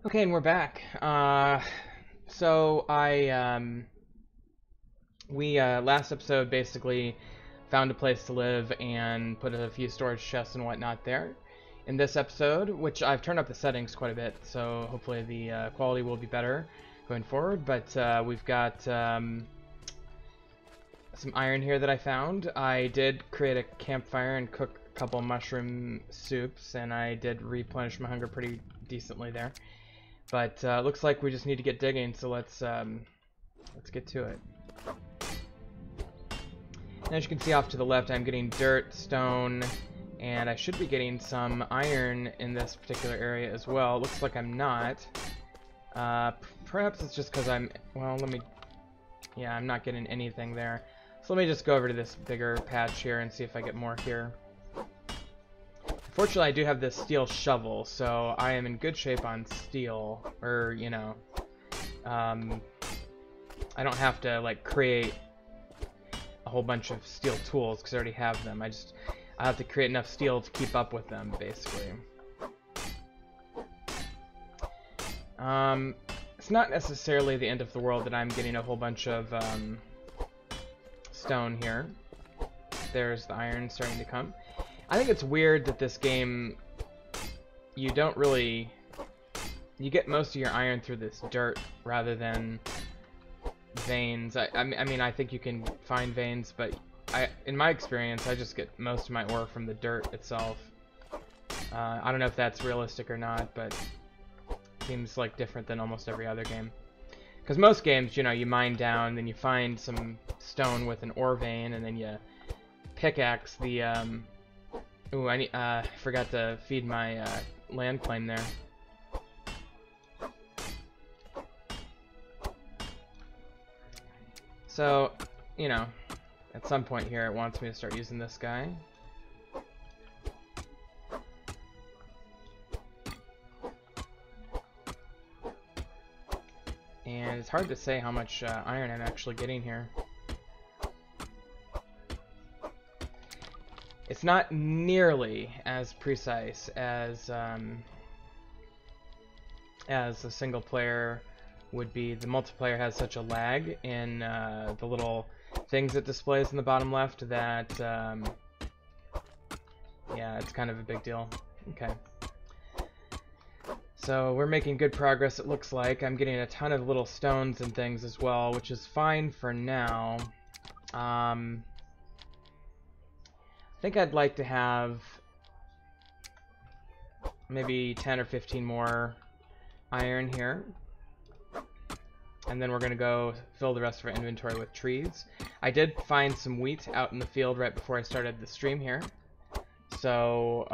Okay, and we're back. So I we last episode basically found a place to live and put a few storage chests and whatnot there. In this episode, which I've turned up the settings quite a bit, so hopefully the quality will be better going forward. But we've got some iron here that I found. I did create a campfire and cook a couple mushroom soups, and I did replenish my hunger pretty decently there. But looks like we just need to get digging, so let's get to it. And as you can see off to the left, I'm getting dirt, stone, and I should be getting some iron in this particular area as well. It looks like I'm not. Perhaps it's just because yeah, I'm not getting anything there. So let me just go over to this bigger patch here and see if I get more here. Fortunately, I do have this steel shovel, so I am in good shape on steel, or, you know, I don't have to, like, create a whole bunch of steel tools, because I already have them. I have to create enough steel to keep up with them, basically. It's not necessarily the end of the world that I'm getting a whole bunch of, stone here. There's the iron starting to come. I think it's weird that this game, you get most of your iron through this dirt rather than veins. I mean, I think you can find veins, but in my experience, I just get most of my ore from the dirt itself. I don't know if that's realistic or not, but it seems like different than almost every other game. Because most games, you know, you mine down, then you find some stone with an ore vein, and then you pickaxe the, ooh, I forgot to feed my land claim there. So, you know, at some point here it wants me to start using this guy. And it's hard to say how much iron I'm actually getting here. It's not nearly as precise as a single player would be. The multiplayer has such a lag in the little things it displays in the bottom left that yeah, it's kind of a big deal. Okay. So we're making good progress, it looks like. I'm getting a ton of little stones and things as well, which is fine for now. I think I'd like to have maybe 10 or 15 more iron here. And then we're going to go fill the rest of our inventory with trees. I did find some wheat out in the field right before I started the stream here. So,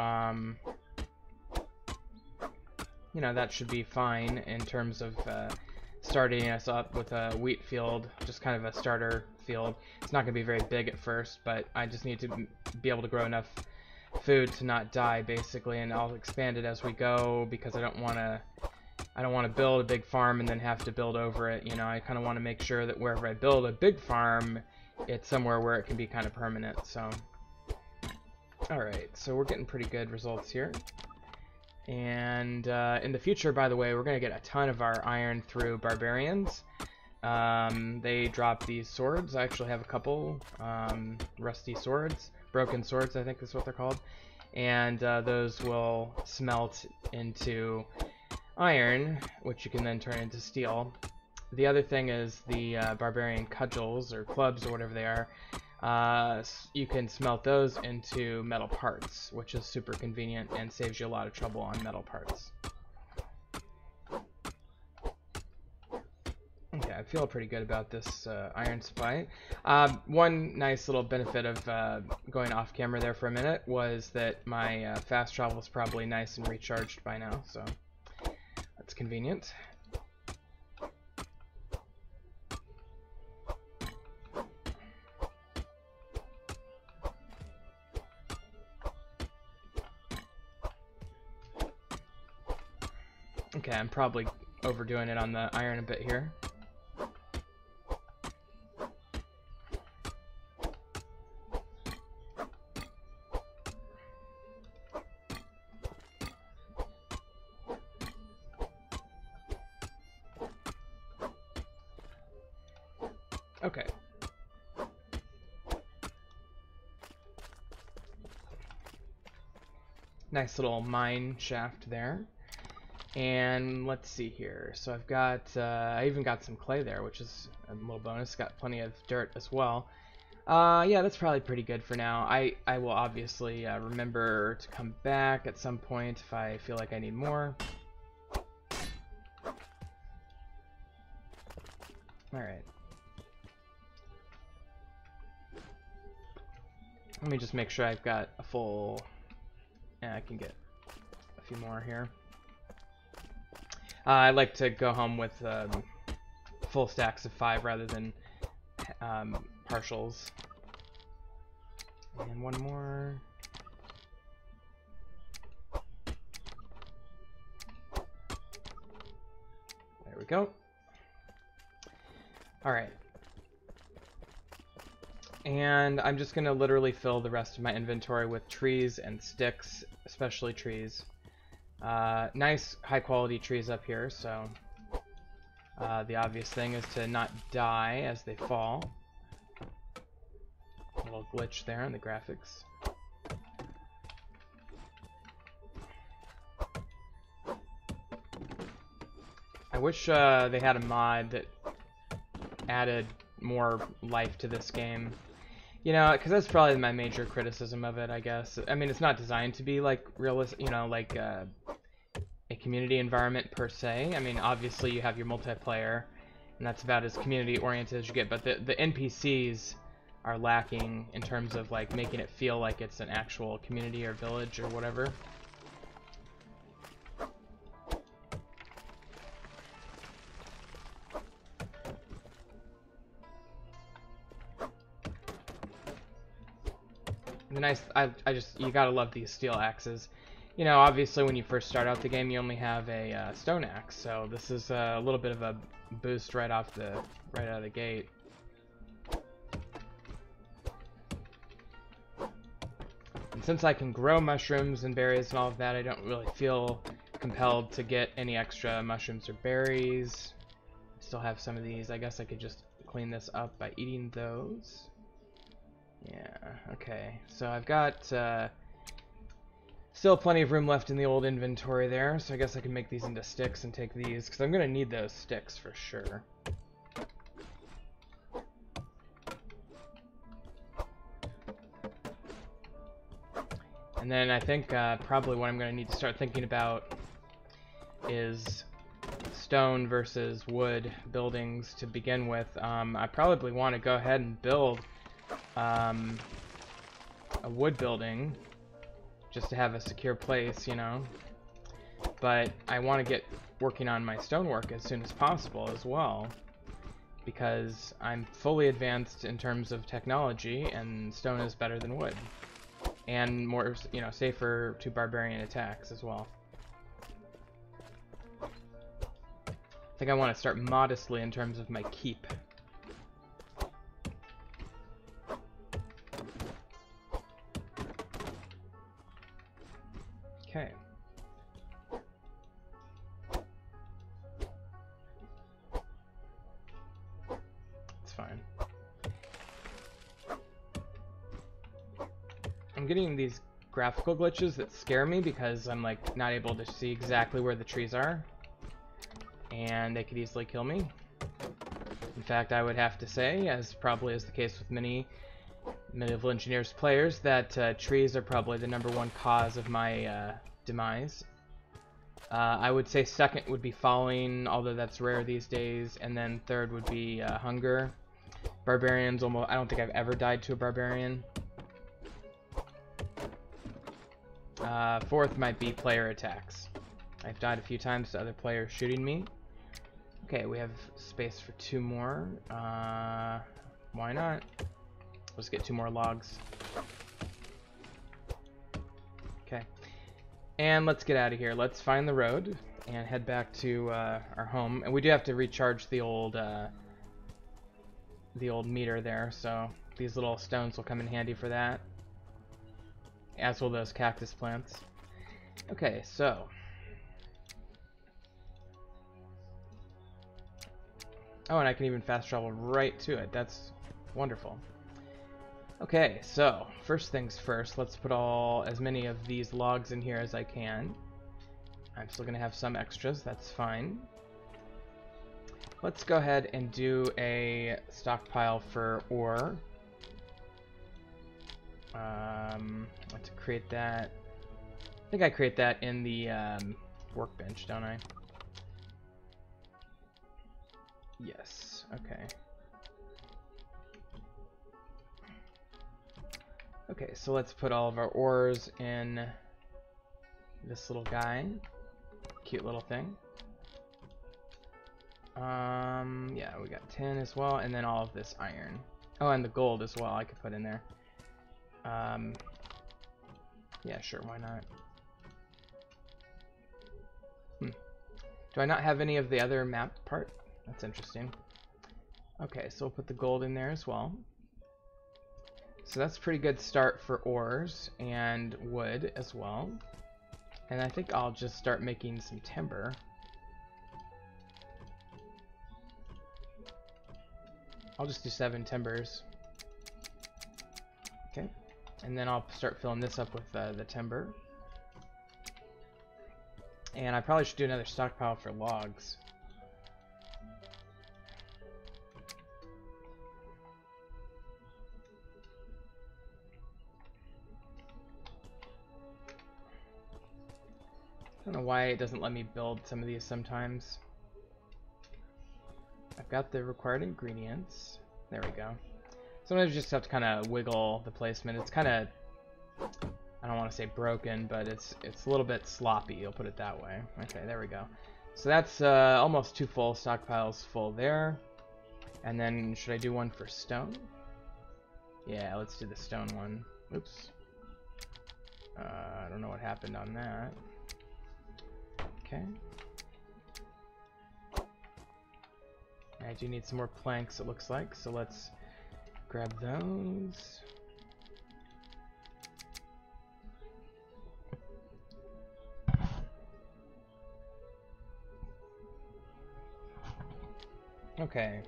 you know, that should be fine in terms of starting us up with a wheat field, just kind of a starter field. It's not going to be very big at first, but I just need to be able to grow enough food to not die, basically, and I'll expand it as we go because I don't want to build a big farm and then have to build over it. You know, I kind of want to make sure that wherever I build a big farm, it's somewhere where it can be kind of permanent. So, alright, so we're getting pretty good results here. And in the future, by the way, we're going to get a ton of our iron through barbarians. They drop these swords. I actually have a couple rusty swords, broken swords, I think is what they're called. And those will smelt into iron, which you can then turn into steel. The other thing is the barbarian cudgels or clubs or whatever they are. You can smelt those into metal parts, which is super convenient and saves you a lot of trouble on metal parts. Okay, I feel pretty good about this iron supply. One nice little benefit of going off camera there for a minute was that my fast travel is probably nice and recharged by now, so that's convenient. Okay, I'm probably overdoing it on the iron a bit here. Okay. Nice little mine shaft there. And let's see here. So I've got, I even got some clay there, which is a little bonus. Got plenty of dirt as well. Yeah, that's probably pretty good for now. I will obviously remember to come back at some point if I feel like I need more. Alright. Let me just make sure I've got a full... Yeah, I can get a few more here. I like to go home with full stacks of 5 rather than partials. And one more. There we go. Alright. And I'm just going to literally fill the rest of my inventory with trees and sticks, especially trees. Nice high quality trees up here, so the obvious thing is to not die as they fall. A little glitch there in the graphics. I wish they had a mod that added more life to this game. You know, because that's probably my major criticism of it, I guess. I mean, it's not designed to be like realistic, you know, like a community environment per se. I mean, obviously you have your multiplayer, and that's about as community oriented as you get, but the NPCs are lacking in terms of like making it feel like it's an actual community or village or whatever. The nice, you gotta love these steel axes. You know, obviously when you first start out the game, you only have a stone axe, so this is a little bit of a boost right out of the gate. And since I can grow mushrooms and berries and all of that, I don't really feel compelled to get any extra mushrooms or berries. I still have some of these. I guess I could just clean this up by eating those. Yeah, okay. So I've got still plenty of room left in the old inventory there, so I guess I can make these into sticks and take these, because I'm going to need those sticks for sure. And then I think probably what I'm going to need to start thinking about is stone versus wood buildings to begin with. I probably want to go ahead and build a wood building just to have a secure place, you know. But I want to get working on my stonework as soon as possible as well, because I'm fully advanced in terms of technology, and stone is better than wood, and more, you know, safer to barbarian attacks as well. I think I want to start modestly in terms of my keep. Okay. It's fine. I'm getting these graphical glitches that scare me because I'm like not able to see exactly where the trees are, and they could easily kill me. In fact, I would have to say, as probably is the case with many Medieval Engineers players, that trees are probably the #1 cause of my demise. I would say second would be falling, although that's rare these days, and then third would be hunger. Barbarians, almost, I don't think I've ever died to a barbarian. Fourth might be player attacks. I've died a few times to other players shooting me. Okay, we have space for 2 more. Why not? Let's get 2 more logs. Okay. And let's get out of here. Let's find the road and head back to our home. And we do have to recharge the old meter there, so these little stones will come in handy for that, as will those cactus plants. Okay, so Oh, and I can even fast travel right to it. That's wonderful. Okay, so first things first, let's put as many of these logs in here as I can. I'm still going to have some extras, that's fine. Let's go ahead and do a stockpile for ore. Let's create that. I think I create that in the workbench, don't I? Yes, okay. Okay, so let's put all of our ores in this little guy. Cute little thing. Yeah, we got 10 as well, and then all of this iron. Oh, and the gold as well I could put in there. Yeah, sure, why not? Do I not have any of the other map part? That's interesting. Okay, so we'll put the gold in there as well. So that's a pretty good start for ores and wood as well. And I think I'll just start making some timber. I'll just do 7 timbers. Okay, and then I'll start filling this up with the timber. And I probably should do another stockpile for logs. I don't know why it doesn't let me build some of these sometimes. I've got the required ingredients. There we go. Sometimes you just have to kind of wiggle the placement. It's kind of, I don't want to say broken, but it's a little bit sloppy, you'll put it that way. Okay, there we go. So that's almost 2 full stockpiles full there. And then should I do one for stone? Yeah, let's do the stone one. Oops. I don't know what happened on that. Okay. I do need some more planks, it looks like, so let's grab those. Okay.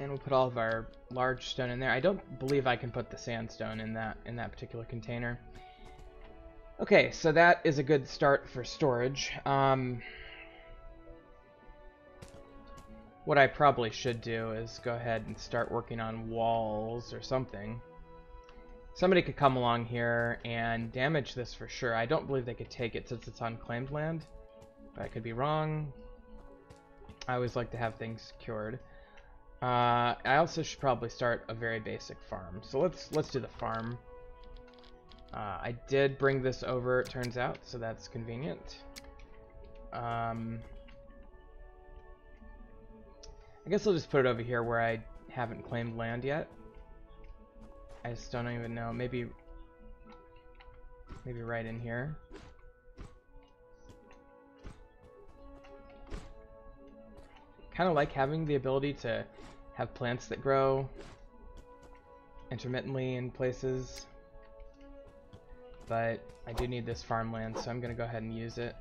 And we'll put all of our large stone in there. I don't believe I can put the sandstone in that particular container. Okay, so that is a good start for storage. What I probably should do is go ahead and start working on walls or something. Somebody could come along here and damage this for sure. I don't believe they could take it since it's unclaimed land, but I could be wrong. I always like to have things secured. I also should probably start a very basic farm. So let's do the farm. I did bring this over, it turns out, so that's convenient. I guess I'll just put it over here where I haven't claimed land yet. I just don't even know. Maybe right in here. Kind of like having the ability to have plants that grow intermittently in places. But I do need this farmland, so I'm going to go ahead and use it.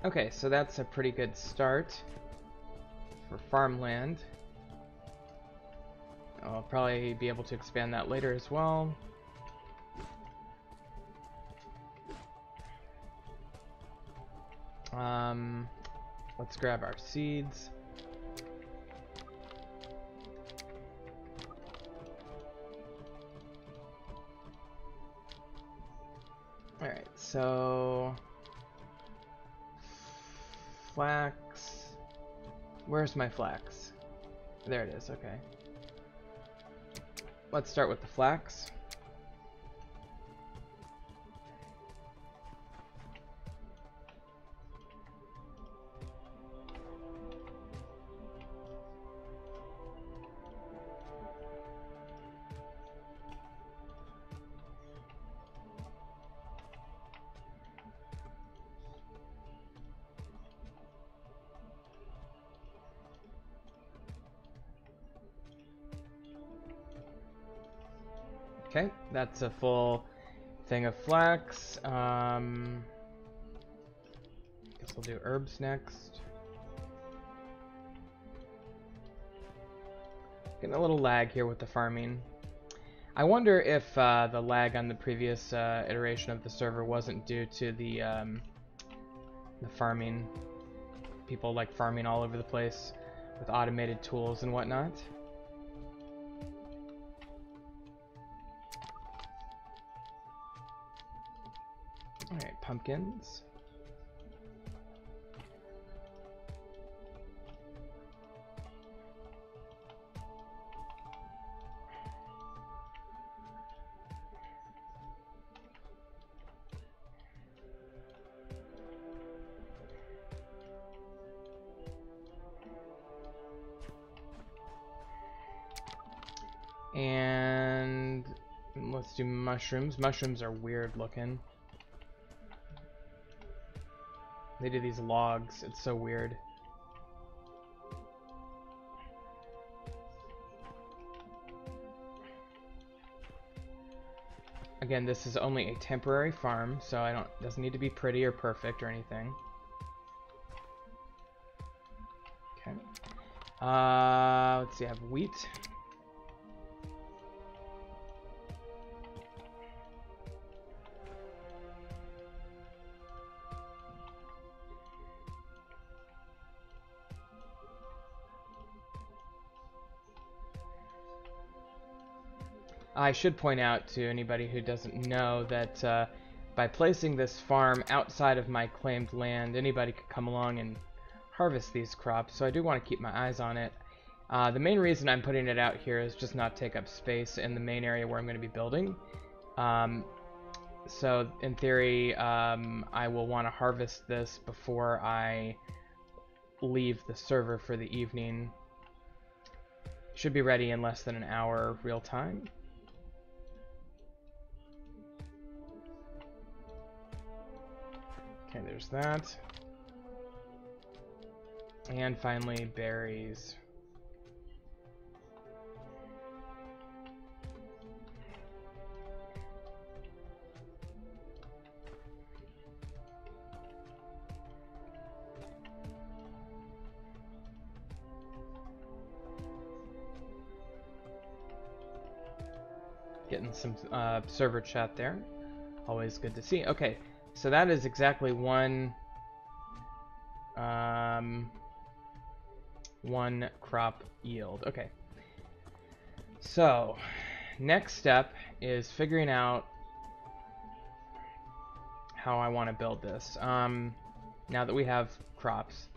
Okay, so that's a pretty good start for farmland. I'll probably be able to expand that later as well. Let's grab our seeds. Alright, so flax. Where's my flax? There it is, okay. let's start with the flax. Okay, that's a full thing of flax. Guess we'll do herbs next. Getting a little lag here with the farming. I wonder if the lag on the previous iteration of the server wasn't due to the farming. People like farming all over the place with automated tools and whatnot. Alright, pumpkins. And let's do mushrooms. Mushrooms are weird looking. They do these logs. It's so weird. Again, this is only a temporary farm, so doesn't need to be pretty or perfect or anything. Okay. Let's see, I have wheat. I should point out to anybody who doesn't know that by placing this farm outside of my claimed land, anybody could come along and harvest these crops, so I do want to keep my eyes on it. The main reason I'm putting it out here is just not take up space in the main area where I'm going to be building. So in theory, I will want to harvest this before I leave the server for the evening. Should be ready in less than an hour real time. Okay, there's that. And finally, berries. Getting some server chat there. Always good to see. Okay. So that is exactly one crop yield. Okay. So next step is figuring out how I want to build this. Now that we have crops.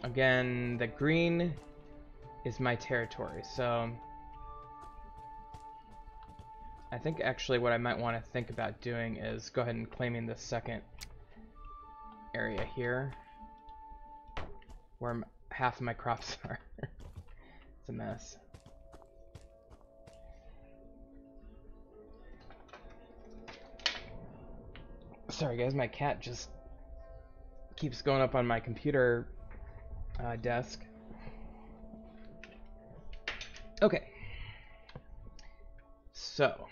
Again, the green is my territory, so I think actually what I might want to think about doing is go ahead and claiming the second area here where half of my crops are. It's a mess. Sorry guys, my cat just keeps going up on my computer desk. Okay. So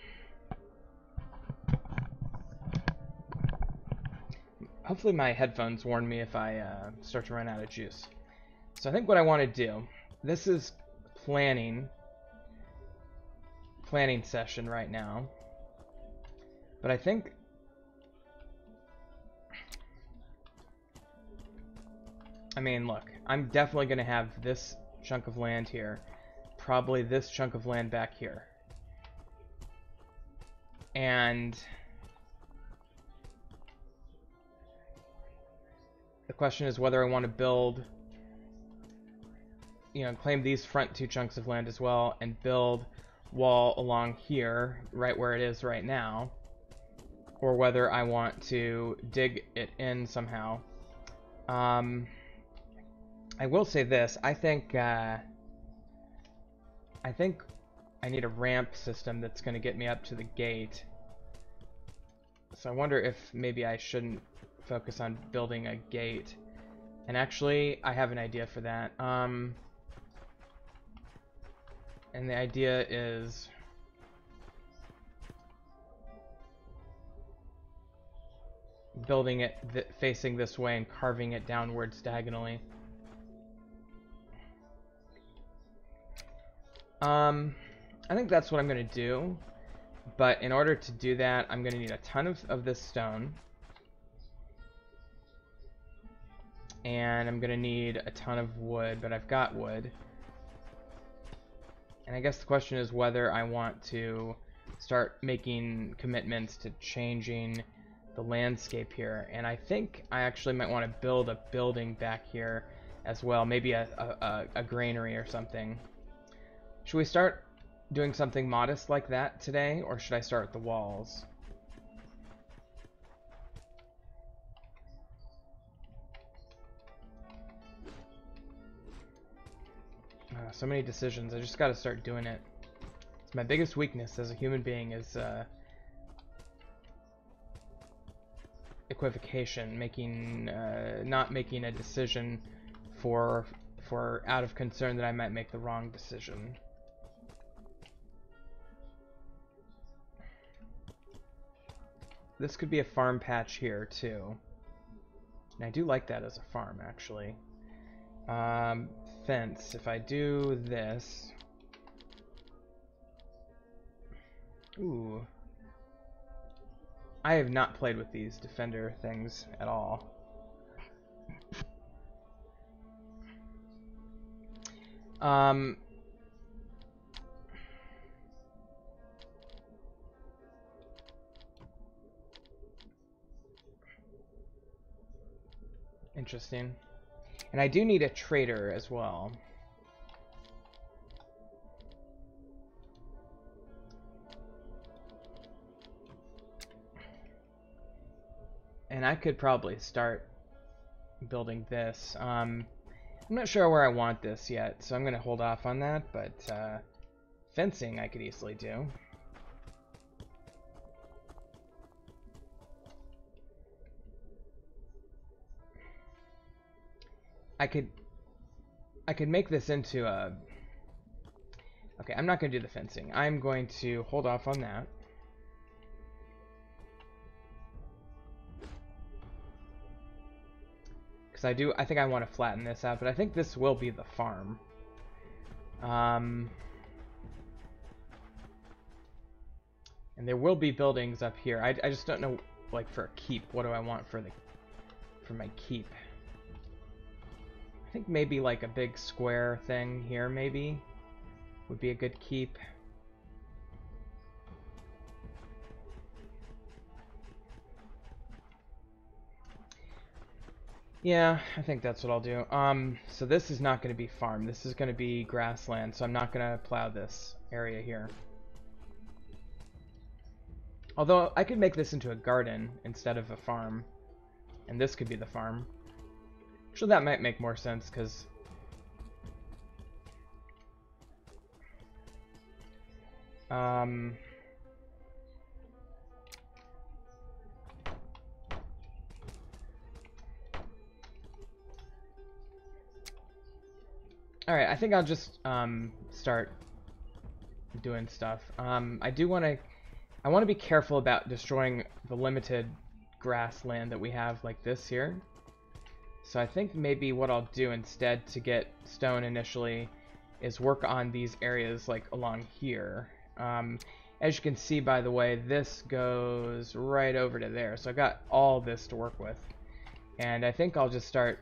hopefully my headphones warn me if I start to run out of juice. So I think what I want to do, this is planning session right now, but I think look, I'm definitely going to have this chunk of land here, probably this chunk of land back here, and the question is whether I want to build claim these front 2 chunks of land as well and build wall along here, right where it is right now, or whether I want to dig it in somehow. I will say this: I think I need a ramp system that's going to get me up to the gate. So I wonder if maybe I shouldn't focus on building a gate. And actually, I have an idea for that. And the idea is building it facing this way and carving it downwards diagonally. I think that's what I'm going to do. But in order to do that, I'm going to need a ton of this stone. And I'm going to need a ton of wood, but I've got wood. And I guess the question is whether I want to start making commitments to changing the landscape here. And I think I actually might want to build a building back here as well. Maybe a granary or something. Should we start doing something modest like that today, or should I start with the walls? So many decisions. I just got to start doing it. It's my biggest weakness as a human being is equivocation, not making a decision for out of concern that I might make the wrong decision. This could be a farm patch here too, and I do like that as a farm actually. Fence. If I do this, ooh, I have not played with these defender things at all. Interesting. And I do need a trader as well. And I could probably start building this. I'm not sure where I want this yet, so I'm going to hold off on that, but fencing I could easily do. I could make this into a... Okay, I'm not going to do the fencing. I'm going to hold off on that. Because I think I want to flatten this out, but I think this will be the farm. And there will be buildings up here. I just don't know, like, for a keep. What do I want for my keep? I think maybe like a big square thing here maybe would be a good keep. Yeah, I think that's what I'll do. So this is not going to be farm. This is going to be grassland, so I'm not going to plow this area here. Although I could make this into a garden instead of a farm, and this could be the farm. Actually, that might make more sense, because alright, I think I'll just start doing stuff. I want to be careful about destroying the limited grassland that we have like this here. So I think maybe what I'll do instead to get stone initially is work on these areas like along here. As you can see, by the way, this goes right over to there. So I've got all this to work with. And I think I'll just start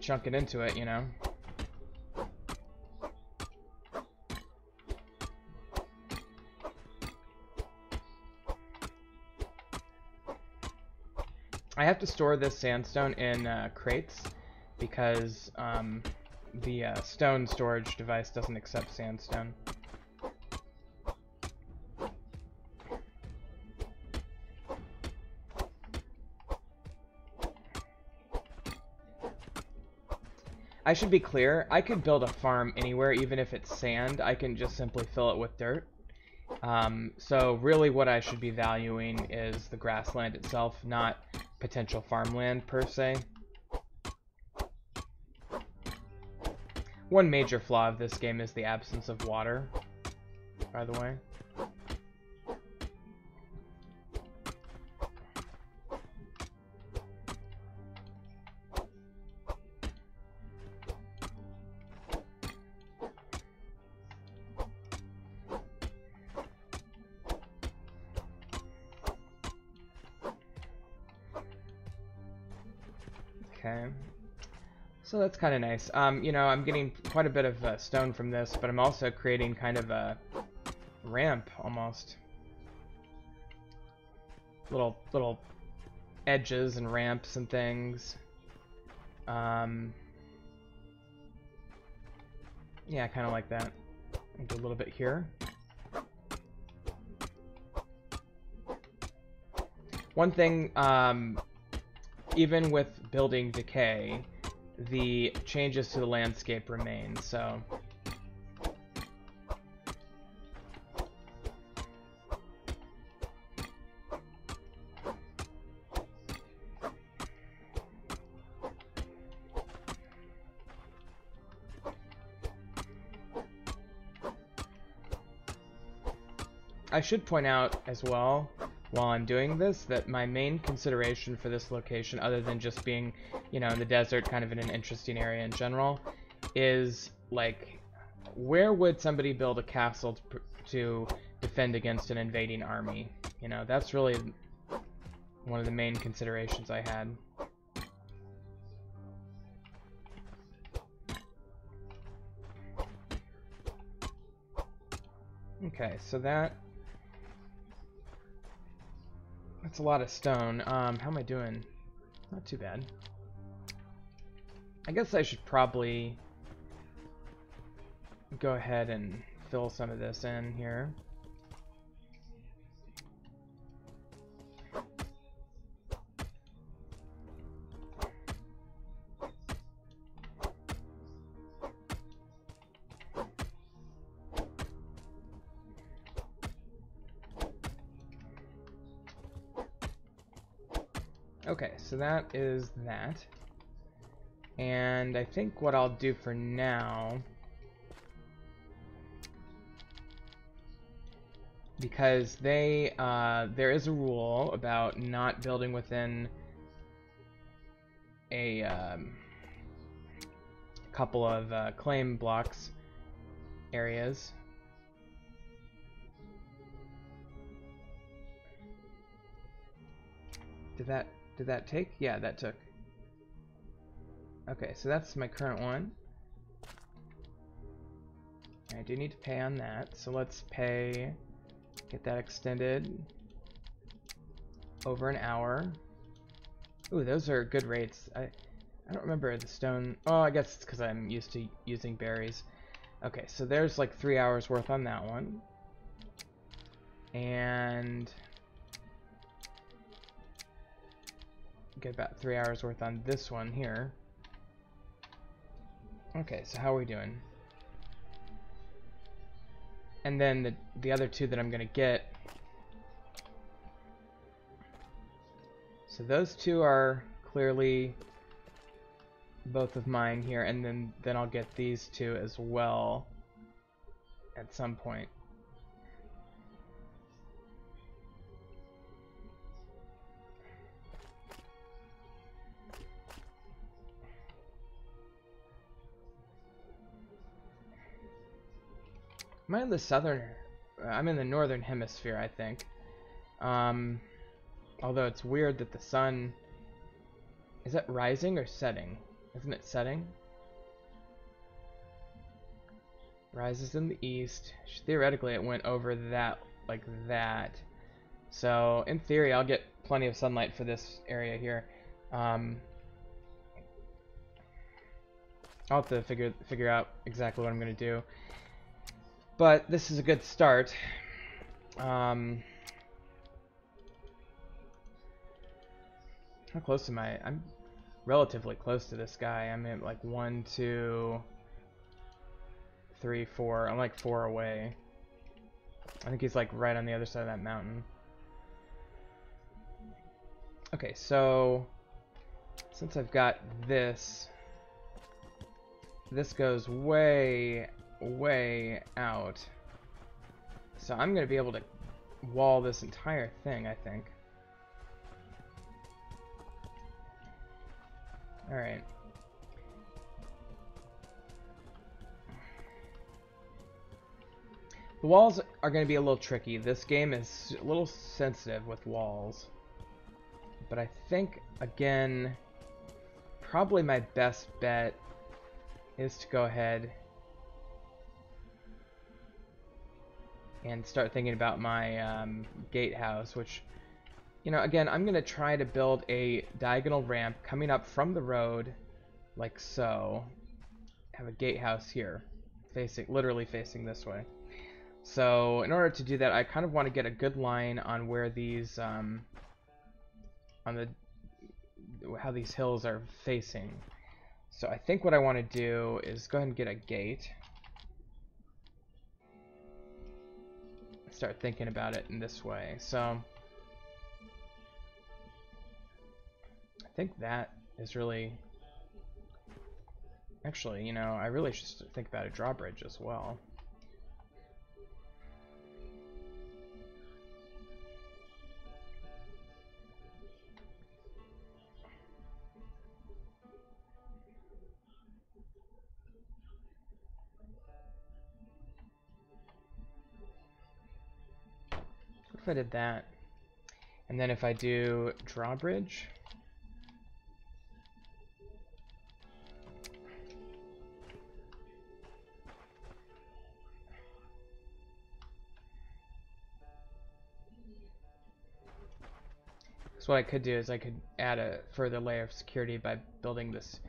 chunking into it, you know. I have to store this sandstone in crates because the stone storage device doesn't accept sandstone. I should be clear, I could build a farm anywhere, even if it's sand. I can just simply fill it with dirt. So really what I should be valuing is the grassland itself, not potential farmland per se. One major flaw of this game is the absence of water, by the way. Okay, so that's kind of nice. You know, I'm getting quite a bit of stone from this, but I'm also creating kind of a ramp, almost. Little edges and ramps and things. Yeah, kind of like that. I'll do a little bit here. One thing, even with building decay, the changes to the landscape remain, so... I should point out as well, while I'm doing this, that my main consideration for this location, other than just being, you know, in the desert, kind of in an interesting area in general, is, like, where would somebody build a castle to defend against an invading army? You know, that's really one of the main considerations I had. Okay, so that's a lot of stone. How am I doing? Not too bad. I guess I should probably go ahead and fill some of this in here. Okay, so that is that. And I think what I'll do for now, because there is a rule about not building within a couple of claim blocks areas. Did that take? Yeah, that took. Okay, so that's my current one. I do need to pay on that, so let's pay, get that extended over an hour. Ooh, those are good rates. I don't remember the stone. Oh, I guess it's because I'm used to using berries. Okay, so there's like 3 hours worth on that one. And get about 3 hours worth on this one here. Okay, so how are we doing? And then the other two that I'm gonna get. So those two are clearly both of mine here, and then I'll get these two as well at some point. Am I in the southern? I'm in the northern hemisphere, I think. Although it's weird that the sun... Is that rising or setting? Isn't it setting? Rises in the east. Theoretically, it went over that, like that. So, in theory, I'll get plenty of sunlight for this area here. I'll have to figure out exactly what I'm gonna do. But this is a good start. How close am I? I'm relatively close to this guy. I'm at like 1, 2, 3, 4. I'm like 4 away. I think he's like right on the other side of that mountain. Okay, so since I've got this, this goes way, way out. So I'm going to be able to wall this entire thing, I think. Alright. The walls are going to be a little tricky. This game is a little sensitive with walls. But I think, again, probably my best bet is to go ahead and start thinking about my gatehouse, which, you know, again, I'm going to try to build a diagonal ramp coming up from the road, like so. Have a gatehouse here, literally facing this way. So in order to do that, I kind of want to get a good line on where these, how these hills are facing. So I think what I want to do is go ahead and get a gate. Start thinking about it in this way. So I think that is really, actually, you know, I really should think about a drawbridge as well. What if I did that? And then if I do drawbridge, so what I could do is I could add a further layer of security by building this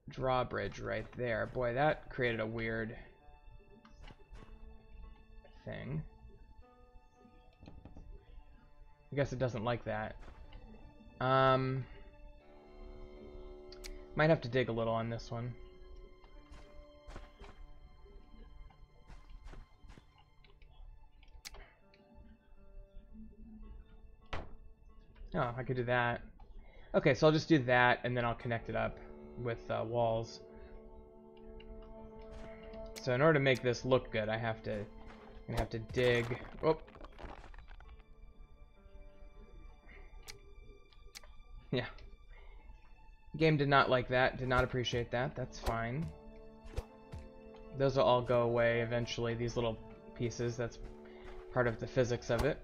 drawbridge right there. Boy, that created a weird thing. I guess it doesn't like that. Might have to dig a little on this one. Oh, I could do that. Okay, so I'll just do that, and then I'll connect it up with walls. So in order to make this look good, I'm gonna have to dig. Oh. Yeah. Game did not like that, did not appreciate that. That's fine. Those will all go away eventually, these little pieces. That's part of the physics of it.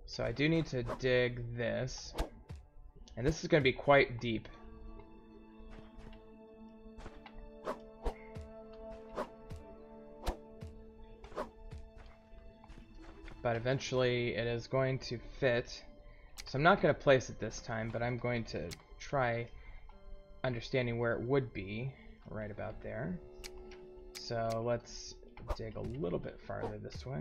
So I do need to dig this. And this is going to be quite deep. But eventually it is going to fit. So I'm not going to place it this time, but I'm going to try understanding where it would be, right about there. So let's dig a little bit farther this way.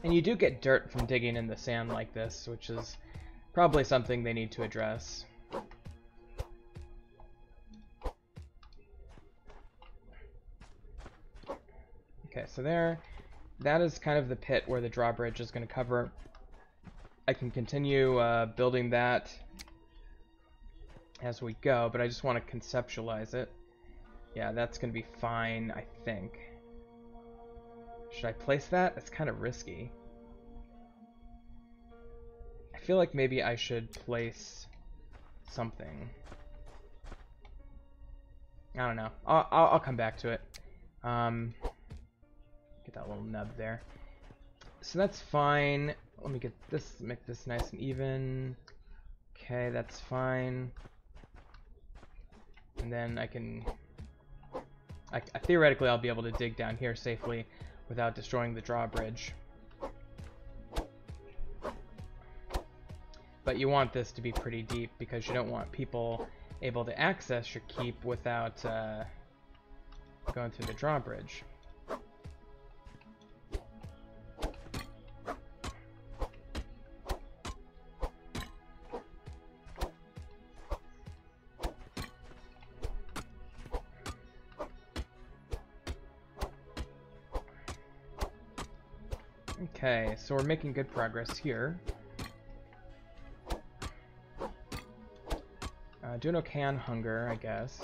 And you do get dirt from digging in the sand like this, which is probably something they need to address. Okay, so that is kind of the pit where the drawbridge is going to cover. I can continue building that as we go, but I just want to conceptualize it. Yeah, that's going to be fine, I think. Should I place that? It's kind of risky. I feel like maybe I should place something. I don't know. I'll come back to it. Get that little nub there. So that's fine. let me get this, make this nice and even. Okay, that's fine. And then theoretically I'll be able to dig down here safely without destroying the drawbridge. But you want this to be pretty deep because you don't want people able to access your keep without going through the drawbridge. Okay, so we're making good progress here. Doing okay on hunger, I guess.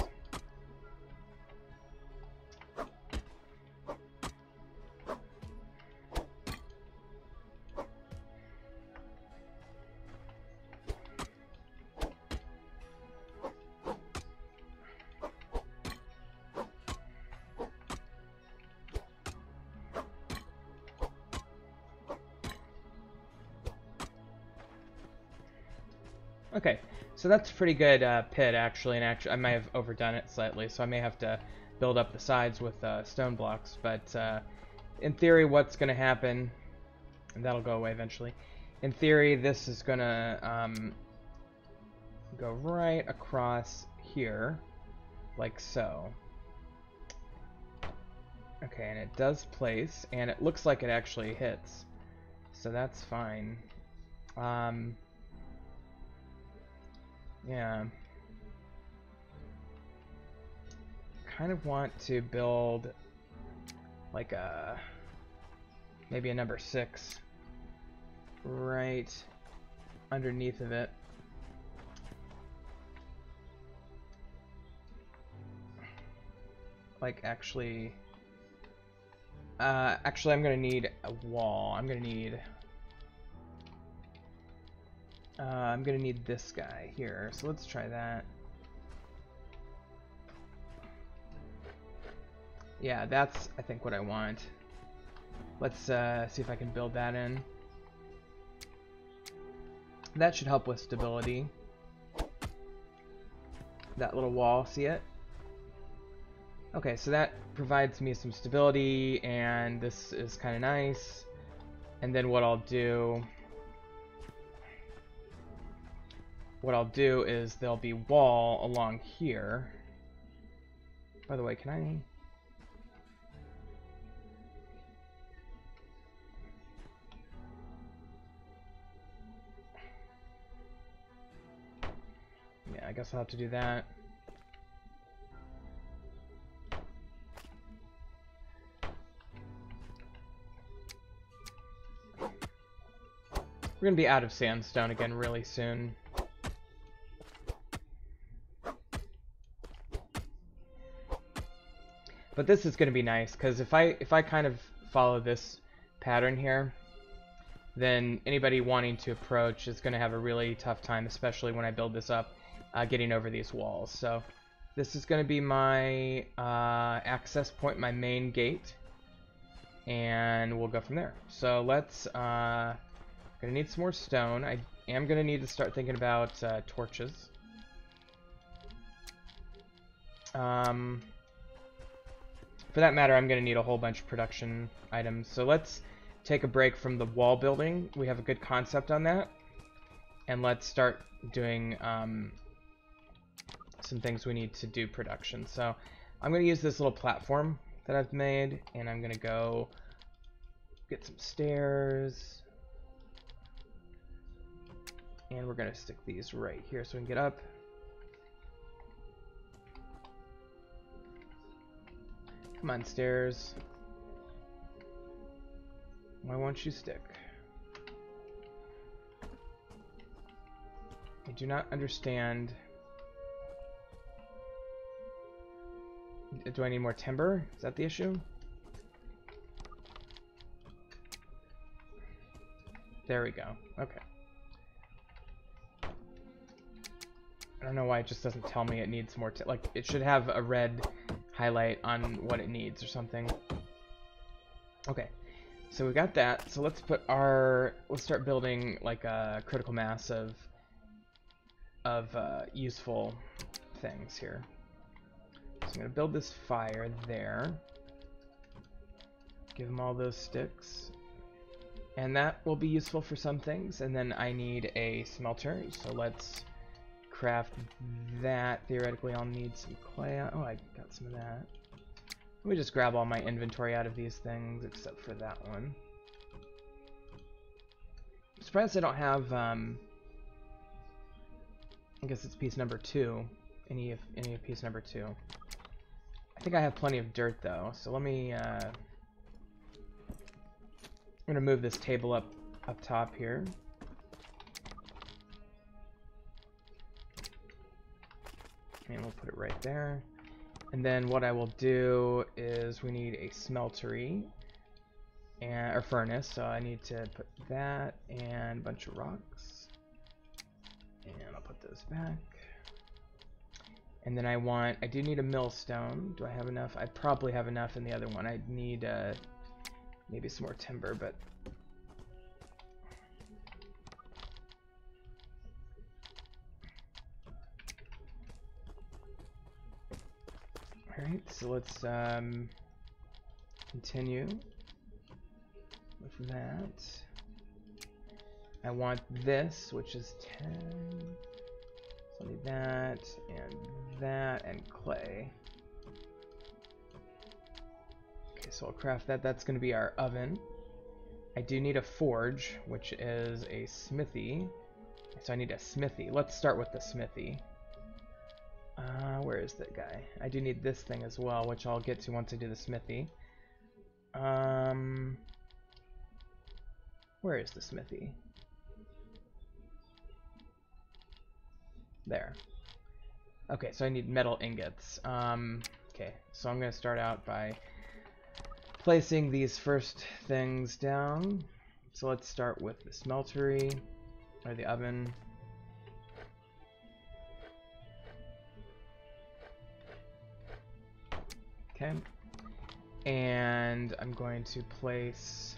Okay, so that's a pretty good pit, actually, and actually I might have overdone it slightly, so I may have to build up the sides with stone blocks, but in theory what's going to happen, and that'll go away eventually, in theory this is going to go right across here, like so. Okay, and it does place, and it looks like it actually hits, so that's fine. Yeah. Kind of want to build like maybe a number 6 right underneath of it. Like actually I'm gonna need a wall. I'm gonna need this guy here, so let's try that. Yeah, that's, I think, what I want. Let's see if I can build that in. That should help with stability. That little wall, see it? Okay, so that provides me some stability, and this is kind of nice. And then what I'll do is there'll be wall along here. By the way, can I... Yeah, I guess I'll have to do that. We're gonna be out of sandstone again really soon. But this is going to be nice, because if I kind of follow this pattern here, then anybody wanting to approach is going to have a really tough time, especially when I build this up, getting over these walls. So this is going to be my access point, my main gate, and we'll go from there. So let's, going to need some more stone. I am going to need to start thinking about torches. For that matter, I'm going to need a whole bunch of production items. So let's take a break from the wall building. We have a good concept on that. And let's start doing some things we need to do production. So I'm going to use this little platform that I've made, and I'm going to go get some stairs. And we're going to stick these right here so we can get up. Come on, stairs. Why won't you stick? I do not understand. Do I need more timber? Is that the issue? There we go. Okay. I don't know why it just doesn't tell me it needs more like, it should have a red highlight on what it needs or something. Okay, So we got that. So let's start building like a critical mass of useful things here. So I'm gonna build this fire there. Give them all those sticks. And that will be useful for some things. And then I need a smelter, so let's craft that. Theoretically, I'll need some clay. Oh, I got some of that. Let me just grab all my inventory out of these things, except for that one. I'm surprised I don't have, I guess it's piece number 2. Any of piece number 2. I think I have plenty of dirt, though, so let me, I'm gonna move this table up top here. And we'll put it right there. And then what I will do is we need a smeltery or furnace, so I need to put that and a bunch of rocks. And I'll put those back. And then I do need a millstone. Do I have enough? I probably have enough in the other one. I need maybe some more timber, but alright, so let's continue with that. I want this, which is 10. So I need that, and clay. Okay, so I'll craft that. That's going to be our oven. I do need a forge, which is a smithy. So I need a smithy. Let's start with the smithy. Where is that guy? I do need this thing as well, which I'll get to once I do the smithy. Where is the smithy? There. Okay, so I need metal ingots. Okay, so I'm going to start out by placing these first things down. So let's start with the smeltery, or the oven. Okay, and I'm going to place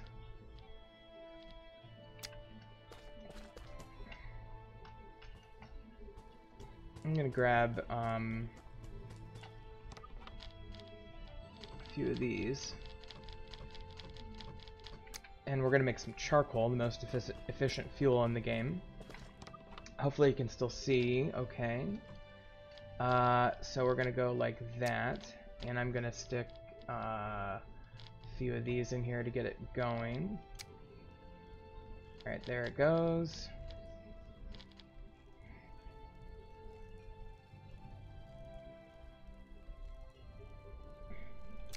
I'm gonna grab a few of these, and we're gonna make some charcoal, the most efficient fuel in the game. Hopefully you can still see okay. So we're gonna go like that, and I'm gonna stick a few of these in here to get it going. Alright, there it goes.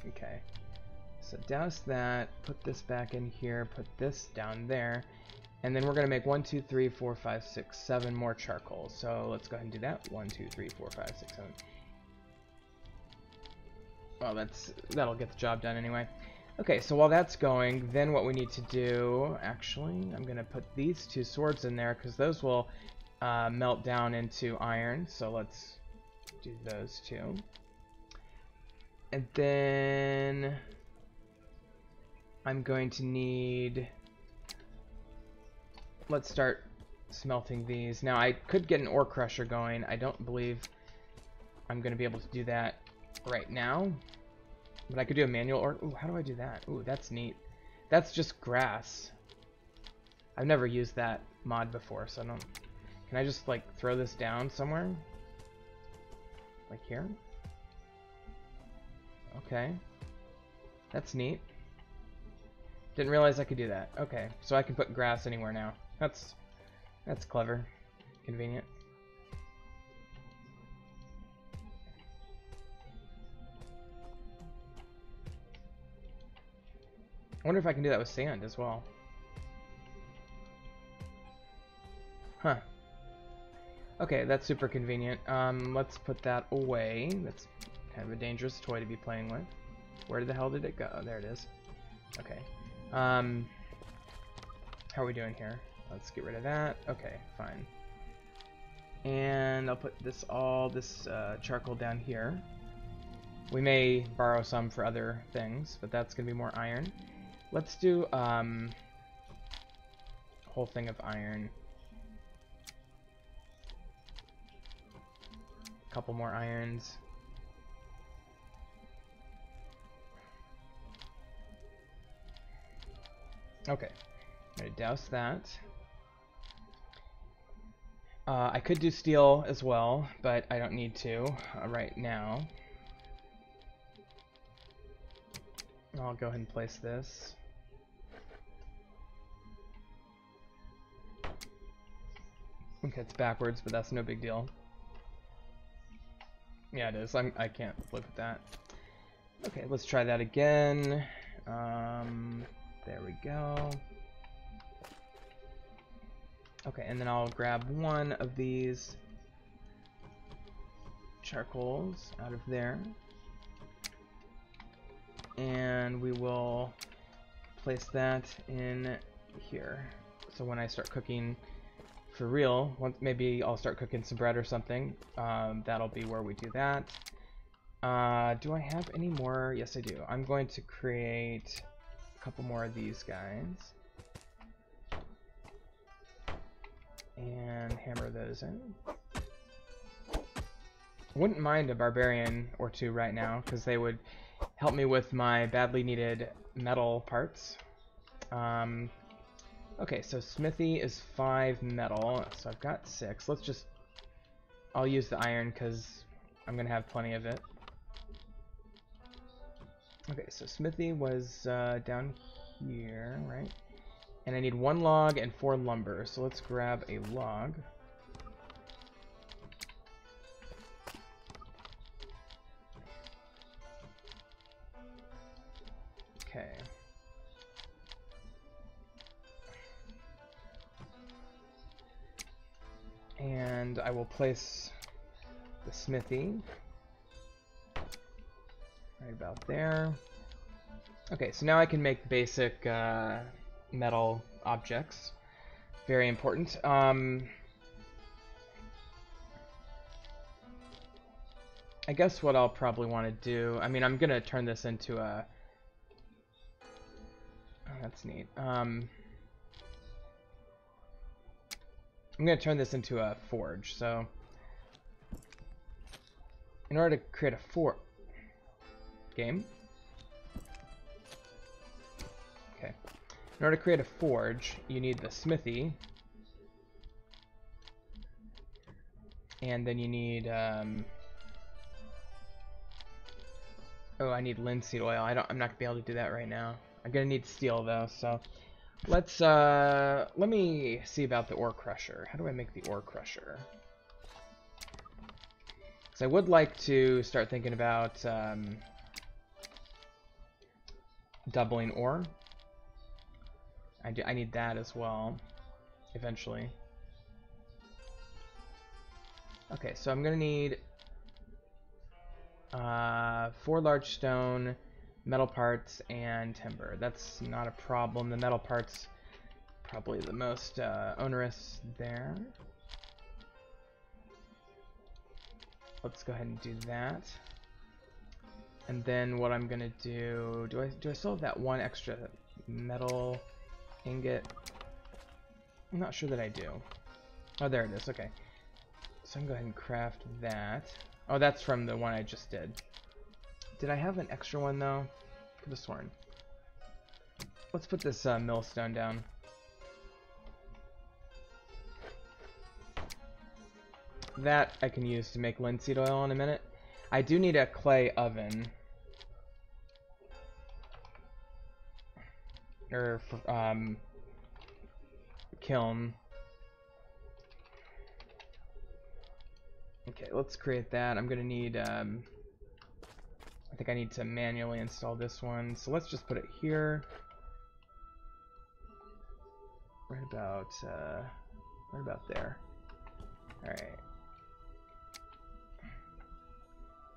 Okay, so douse that, put this back in here, put this down there, and then we're going to make 1, 2, 3, 4, 5, 6, 7 more charcoal. So let's go ahead and do that. 1, 2, 3, 4, 5, 6, 7. Well, that'll get the job done anyway. Okay, so while that's going, then what we need to do, actually, I'm going to put these 2 swords in there because those will melt down into iron. So let's do those 2. And then I'm going to need, let's start smelting these. Now I could get an ore crusher going. I don't believe I'm going to be able to do that right now, but I could do a manual ore. Ooh, how do I do that? Ooh, that's neat. That's just grass. I've never used that mod before, so I don't, can I just like throw this down somewhere? Like here? Okay, that's neat. Didn't realize I could do that. Okay, so I can put grass anywhere now. That's clever, convenient. I wonder if I can do that with sand as well. Huh. Okay, that's super convenient. Let's put that away. That's kind of a dangerous toy to be playing with. Where the hell did it go? Oh, there it is. Okay. How are we doing here? Let's get rid of that. Okay, fine. And I'll put this charcoal down here. We may borrow some for other things, but that's going to be more iron. Let's do whole thing of iron. A couple more irons. Okay, I'm gonna douse that. I could do steel as well, but I don't need to right now. I'll go ahead and place this. Okay, it's backwards, but that's no big deal. Yeah, it is. I can't live with that. Okay, let's try that again. There we go. Okay, and then I'll grab one of these charcoals out of there. And we will place that in here. So when I start cooking for real, maybe I'll start cooking some bread or something. That'll be where we do that. Do I have any more? Yes, I do. I'm going to create a couple more of these guys. And hammer those in. Wouldn't mind a barbarian or two right now, because they would help me with my badly needed metal parts. Okay, so smithy is 5 metal, so I've got 6. I'll use the iron because I'm gonna have plenty of it. Okay, so smithy was down here, right? And I need 1 log and 4 lumber, so let's grab a log. Okay. And I will place the smithy right about there. Okay, so now I can make basic metal objects. Very important. I guess what I'll probably want to do, I mean, I'm going to turn this into a... Oh, that's neat. I'm going to turn this into a forge, so... In order to create a game. Okay. In order to create a forge, you need the smithy. And then you need, oh, I need linseed oil. I'm not gonna be able to do that right now. I'm gonna need steel though, so let me see about the ore crusher. How do I make the ore crusher? Because I would like to start thinking about doubling ore. I need that as well, eventually. Okay, so I'm gonna need 4 large stone, metal parts, and timber. That's not a problem. The metal parts probably the most onerous there. Let's go ahead and do that. And then what I'm gonna do I still have that 1 extra metal ingot? I'm not sure that I do. Oh, there it is. Okay. So I'm gonna go ahead and craft that. Oh, that's from the one I just did. Did I have an extra one though? Could have sworn. Let's put this millstone down. That I can use to make linseed oil in a minute. I do need a clay oven. Or kiln. Okay, let's create that. I'm gonna need I think I need to manually install this one, so let's just put it here. Right about there. Alright.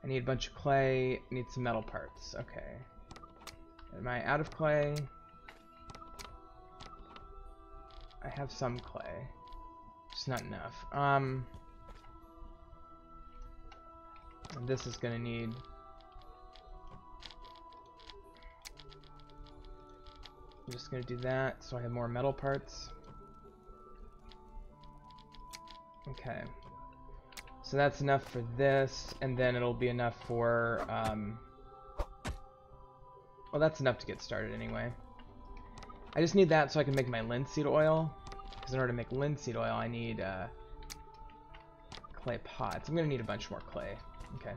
I need a bunch of clay, I need some metal parts. Okay. Am I out of clay? I have some clay. Just not enough. And this is gonna need I'm just going to do that so I have more metal parts. Okay. So that's enough for this, and then it'll be enough for, well, that's enough to get started anyway. I just need that so I can make my linseed oil, because in order to make linseed oil, I need clay pots. I'm going to need a bunch more clay. Okay.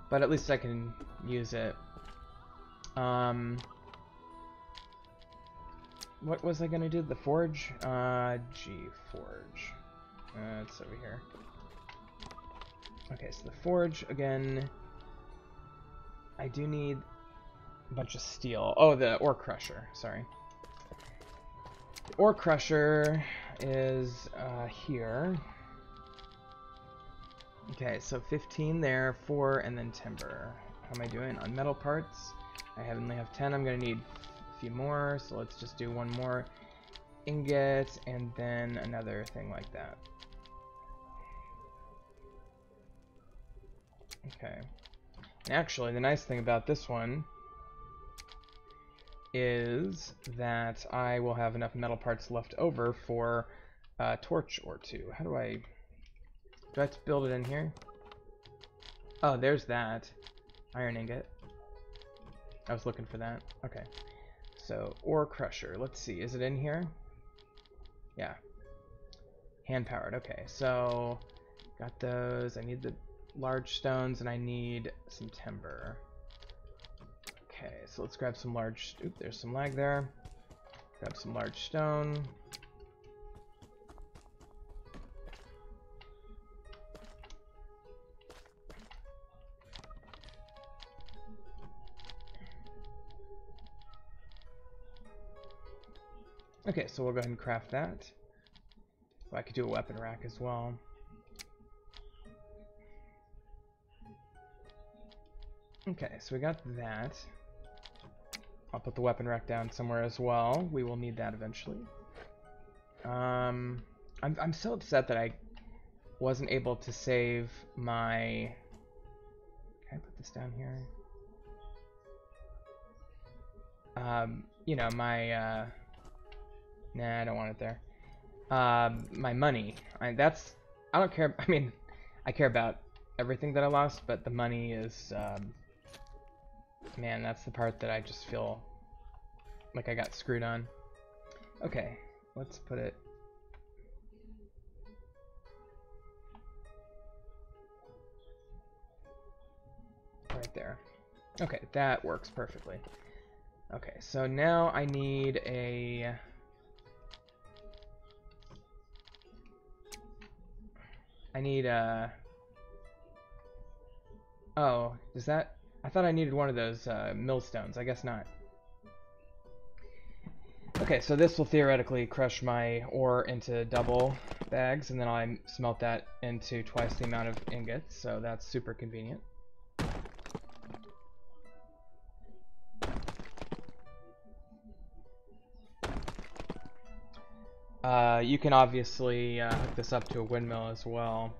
But at least I can use it. What was I going to do? The forge? Forge. It's over here. Okay, so the forge, again, I do need a bunch of steel. Oh, the ore crusher, sorry. The ore crusher is here. Okay, so 15 there, 4, and then timber. How am I doing on metal parts? I only have 10. I'm going to need a few more, so let's just do one more ingot, and then another thing like that. Okay. And actually, the nice thing about this one is that I will have enough metal parts left over for a torch or two. How do I have to build it in here? Oh, there's that. Iron ingot. I was looking for that. Okay. So, ore crusher. Let's see. Is it in here? Yeah. Hand powered. Okay. So, got those. I need the large stones, and I need some timber. Okay, so let's grab some large... Oop, there's some lag there. Grab some large stone. Okay, so we'll go ahead and craft that. So I could do a weapon rack as well. Okay, so we got that. I'll put the weapon rack down somewhere as well. We will need that eventually. I'm so upset that I wasn't able to save my... Can I put this down here? You know, my... Nah, I don't want it there. My money. I don't care... I mean, I care about everything that I lost, but the money is... man, that's the part that I just feel like I got screwed on. Okay, let's put it... right there. Okay, that works perfectly. Okay, so now I need a... Oh, does that... I thought I needed one of those millstones. I guess not. Okay, so this will theoretically crush my ore into double bags, and then I'll smelt that into twice the amount of ingots, so that's super convenient. You can obviously hook this up to a windmill as well.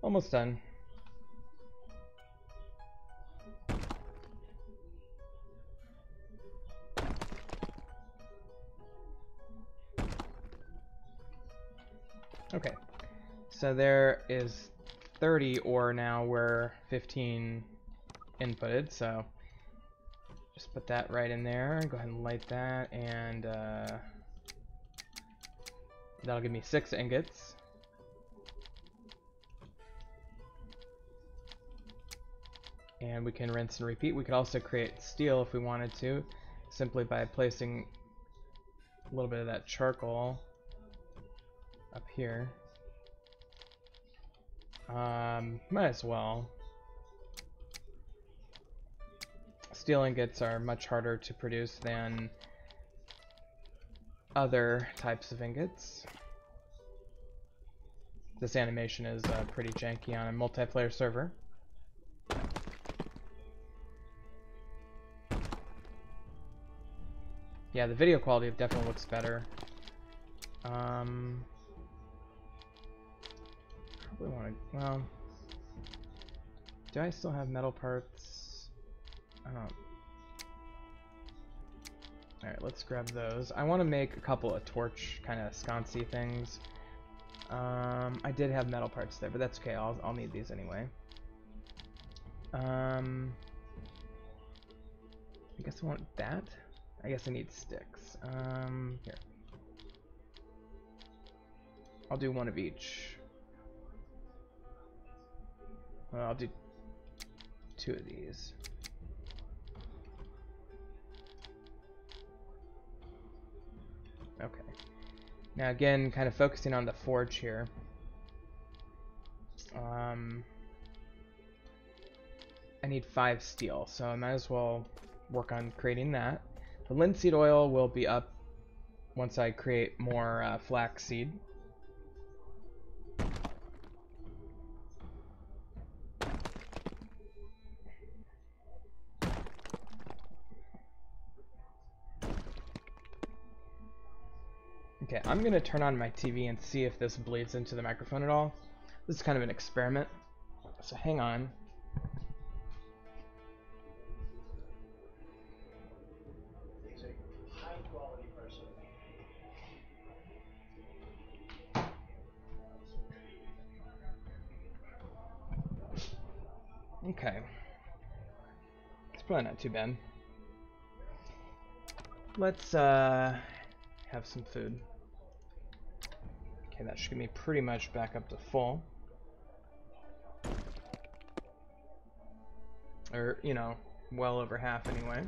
Almost done. Okay, so there is 30 ore now where 15 inputted, so just put that right in there. Go ahead and light that, and that'll give me 6 ingots. And we can rinse and repeat. We could also create steel if we wanted to, simply by placing a little bit of that charcoal up here. Might as well. Steel ingots are much harder to produce than other types of ingots. This animation is pretty janky on a multiplayer server. Yeah, the video quality definitely looks better. Probably want to, well, do I still have metal parts? I don't. Alright, let's grab those. I want to make a couple of torch kind of sconcy things. I did have metal parts there, but that's okay. I'll need these anyway. I guess I want that. I guess I need sticks. Here. I'll do one of each. Well, I'll do 2 of these. Okay. Now again, kind of focusing on the forge here. I need 5 steel, so I might as well work on creating that. The linseed oil will be up once I create more flaxseed. Okay, I'm going to turn on my TV and see if this bleeds into the microphone at all. This is kind of an experiment, so hang on. Okay. It's probably not too bad. Let's have some food. Okay, that should get me pretty much back up to full. Or, you know, well over half anyway.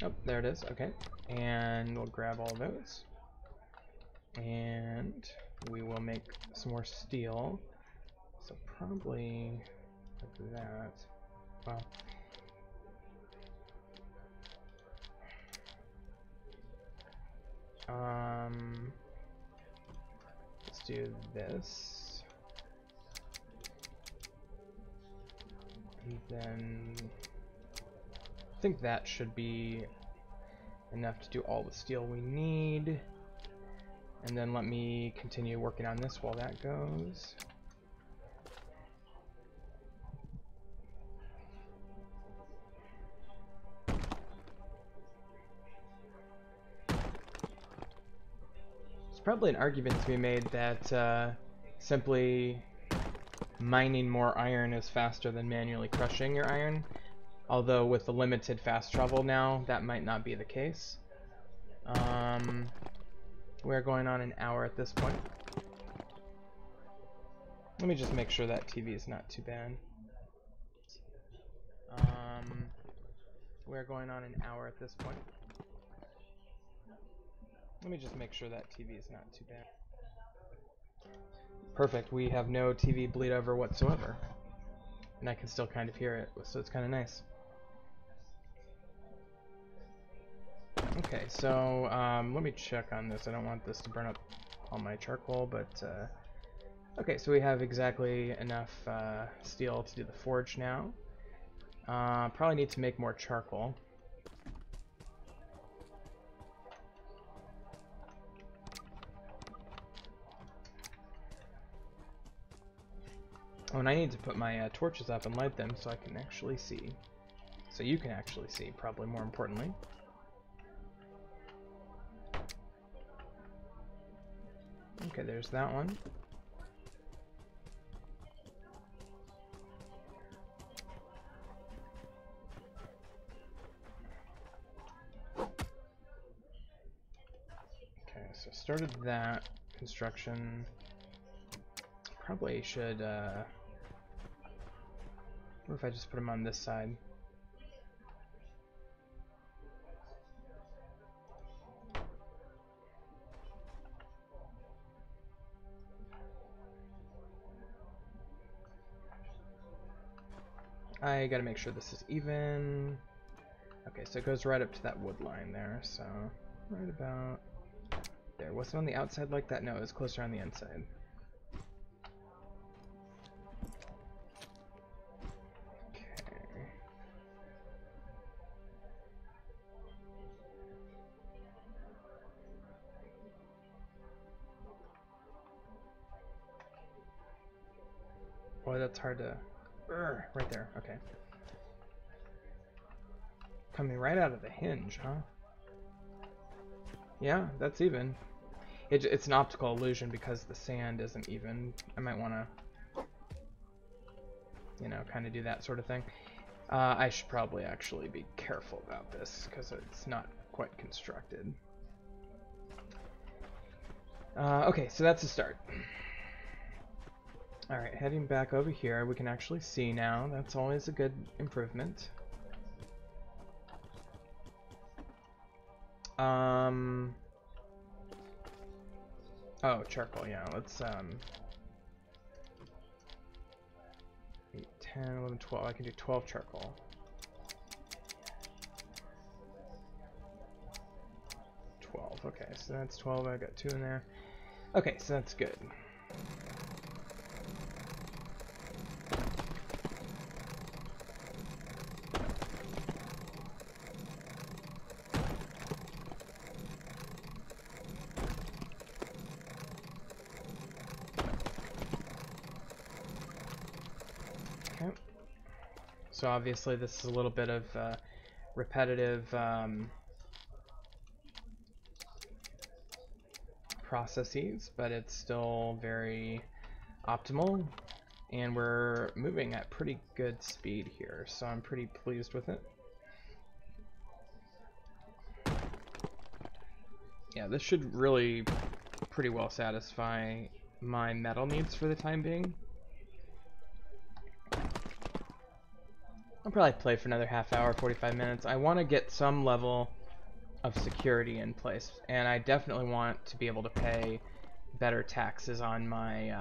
Oh, there it is. Okay. And we'll grab all those. And we will make some more steel. So probably like that. Well, let's do this. And then I think that should be enough to do all the steel we need. And then let me continue working on this while that goes. There's probably an argument to be made that simply mining more iron is faster than manually crushing your iron. Although with the limited fast travel now, that might not be the case. We're going on an hour at this point. Let me just make sure that TV is not too bad. We're going on an hour at this point. Let me just make sure that TV is not too bad. Perfect, we have no TV bleed over whatsoever. And I can still kind of hear it, so it's kind of nice. Okay, so let me check on this. I don't want this to burn up all my charcoal, but okay, so we have exactly enough steel to do the forge now. Probably need to make more charcoal. Oh, and I need to put my torches up and light them so I can actually see. So you can actually see, probably more importantly. Okay, there's that one. Okay, so started that construction. Probably should, what if I just put them on this side? I gotta make sure this is even. Okay, so it goes right up to that wood line there, so right about there. Was it on the outside like that? No, it was closer on the inside. Okay. Boy, that's hard to... right there, okay. Coming right out of the hinge, huh? Yeah, that's even. It's an optical illusion because the sand isn't even. I might want to, you know, kind of do that sort of thing. I should probably actually be careful about this because it's not quite constructed. Okay, so that's a start. Alright, heading back over here, we can actually see now. That's always a good improvement. Oh, charcoal, yeah, let's, 8, 10, 11, 12, I can do 12 charcoal. Okay, so that's 12, I got 2 in there. Okay, so that's good. Okay. So obviously this is a little bit of repetitive processes, but it's still very optimal, and we're moving at pretty good speed here, so I'm pretty pleased with it. Yeah, this should really pretty well satisfy my metal needs for the time being. I'll probably play for another half hour, 45 minutes. I want to get some level of security in place, and I definitely want to be able to pay better taxes on my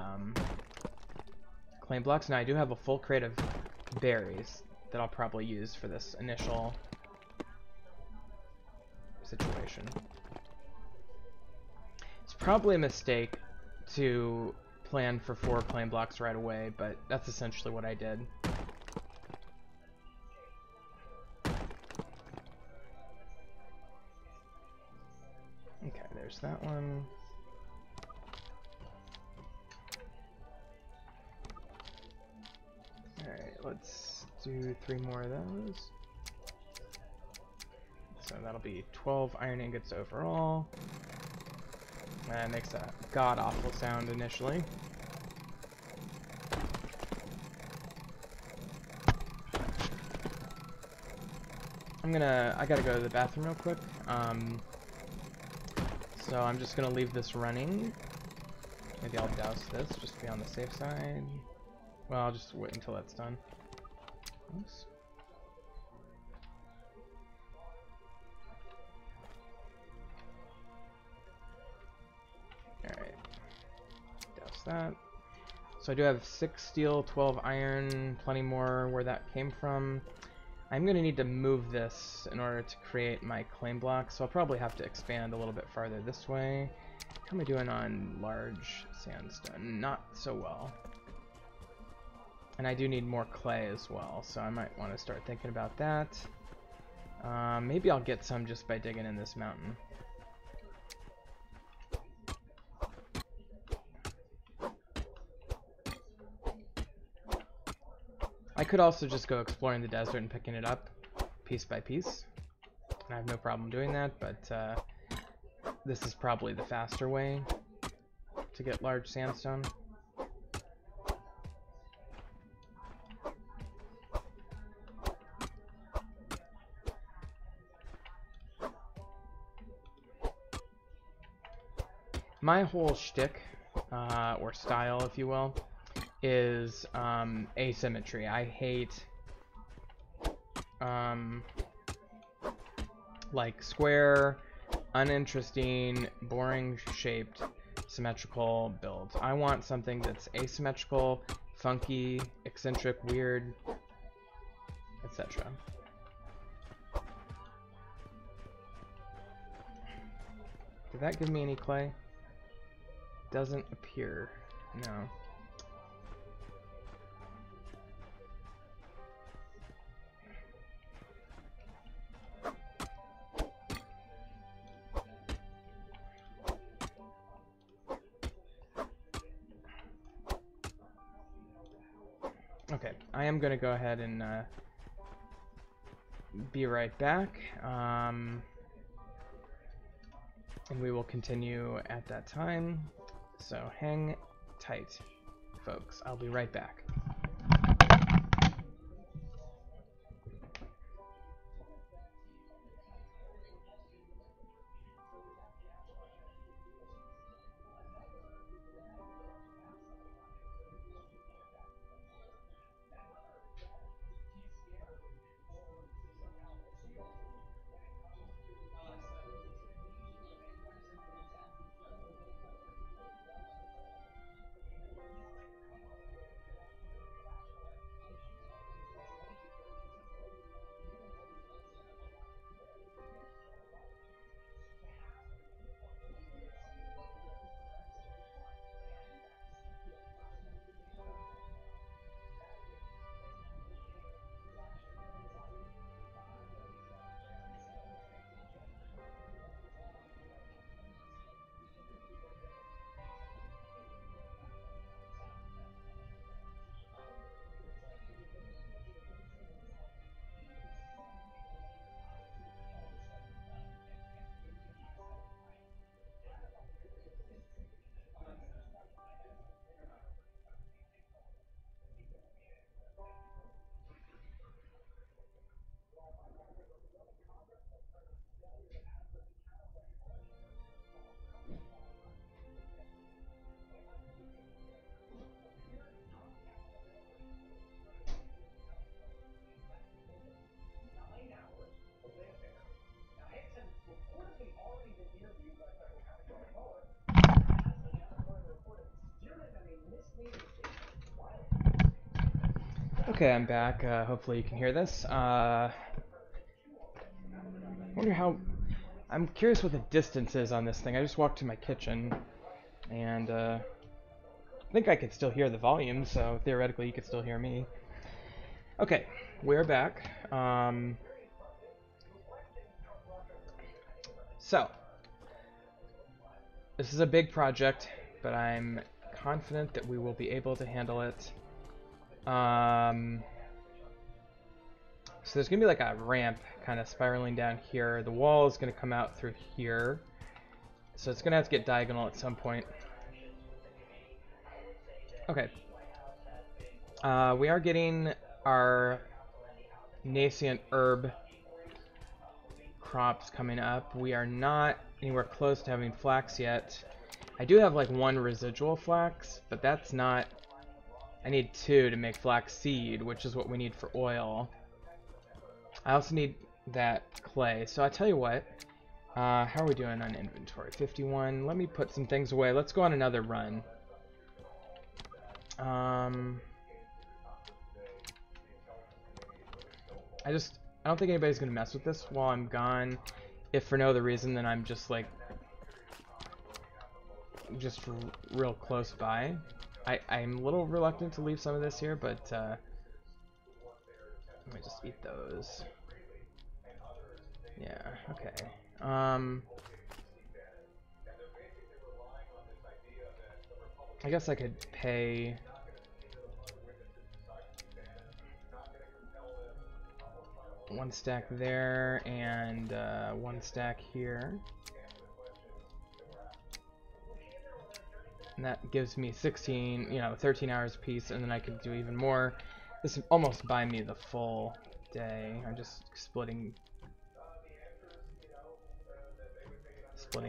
claim blocks. Now I do have a full crate of berries that I'll probably use for this initial situation. It's probably a mistake to plan for 4 claim blocks right away, but that's essentially what I did. Okay, there's that one. Alright, let's do 3 more of those. So that'll be 12 iron ingots overall. That makes a god-awful sound initially. I gotta go to the bathroom real quick. So I'm just gonna leave this running. Maybe I'll douse this just to be on the safe side. Well, I'll just wait until that's done. Oops. Alright. Douse that. So I do have 6 steel, 12 iron, plenty more where that came from. I'm going to need to move this in order to create my claim block, so I'll probably have to expand a little bit farther this way. How am I doing on large sandstone? Not so well. And I do need more clay as well, so I might want to start thinking about that. Maybe I'll get some just by digging in this mountain. I could also just go exploring the desert and picking it up piece by piece. I have no problem doing that, but this is probably the faster way to get large sandstone. My whole shtick, or style, if you will, is asymmetry. I hate like square, uninteresting, boring shaped, symmetrical builds. I want something that's asymmetrical, funky, eccentric, weird, etc. Did that give me any clay? Doesn't appear. No. Okay, I am going to go ahead and be right back. And we will continue at that time. So hang tight, folks. I'll be right back. Okay, I'm back. Hopefully you can hear this. Wonder how... I'm curious what the distance is on this thing. I just walked to my kitchen, and I think I could still hear the volume, so theoretically you could still hear me. Okay, we're back. So, this is a big project, but I'm confident that we will be able to handle it. So there's going to be like a ramp kind of spiraling down here. The wall is going to come out through here. So it's going to have to get diagonal at some point. Okay. We are getting our nascent herb crops coming up. We are not anywhere close to having flax yet. I do have like one residual flax, but that's not... I need 2 to make flax seed, which is what we need for oil. I also need that clay. So I tell you what, how are we doing on inventory? 51. Let me put some things away. Let's go on another run. I don't think anybody's gonna mess with this while I'm gone. If for no other reason than I'm just like, real close by. I'm a little reluctant to leave some of this here, but let me just eat those. Yeah, okay. I guess I could pay... one stack there and 1 stack here. And that gives me 16, 13 hours a piece, and then I could do even more. This would almost buy me the full day. I'm just splitting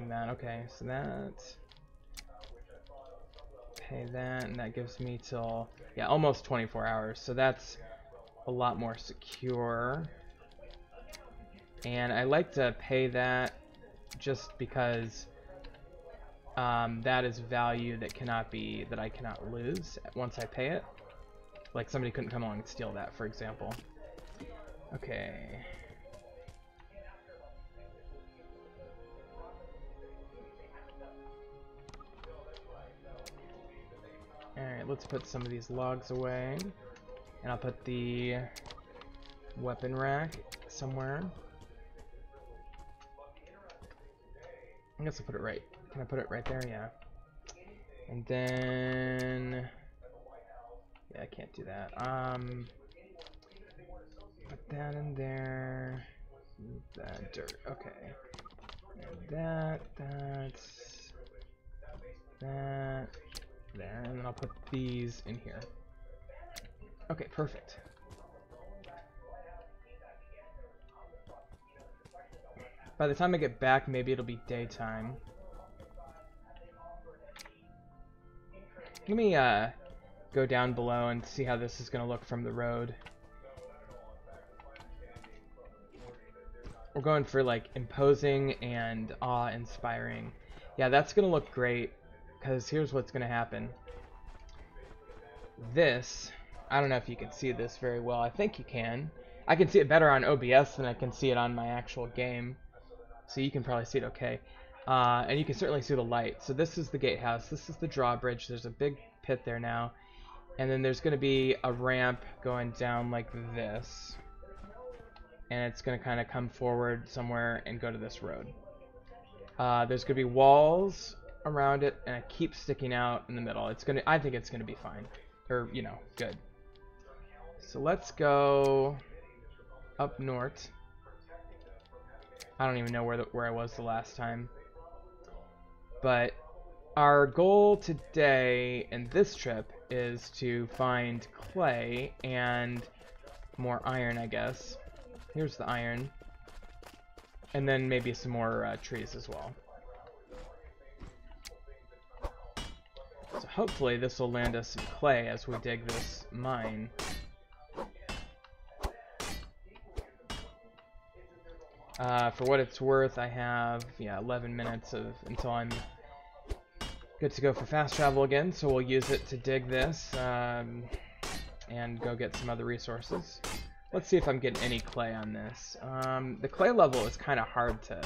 that. Okay, so that, pay that, and that gives me till, yeah, almost 24 hours. So that's a lot more secure. And I like to pay that just because that is value that I cannot lose once I pay it. Like somebody couldn't come along and steal that, for example. Okay. let's put some of these logs away. And I'll put the weapon rack somewhere. I guess I'll put it right. Can I put it right there? Yeah. And then... yeah, I can't do that. Put that in there. That dirt. Okay. And that, that, there. And then I'll put these in here. Okay, perfect. By the time I get back, maybe it'll be daytime. Let me go down below and see how this is going to look from the road. We're going for like imposing and awe-inspiring. Yeah, that's going to look great, because here's what's going to happen. This, I don't know if you can see this very well. I think you can. I can see it better on OBS than I can see it on my actual game. So you can probably see it okay. And you can certainly see the light. So this is the gatehouse. This is the drawbridge. There's a big pit there now. And then there's going to be a ramp going down like this. And it's going to kind of come forward somewhere and go to this road. There's going to be walls around it, and it keeps sticking out in the middle. I think it's going to be fine. Or, you know, good. So let's go up north. I don't even know where I was the last time. But our goal today in this trip is to find clay and more iron, I guess. Here's the iron. And then maybe some more trees as well. So hopefully this will land us some clay as we dig this mine. For what it's worth, I have 11 minutes until I'm good to go for fast travel again, so we'll use it to dig this and go get some other resources. Let's see if I'm getting any clay on this. The clay level is kind of hard to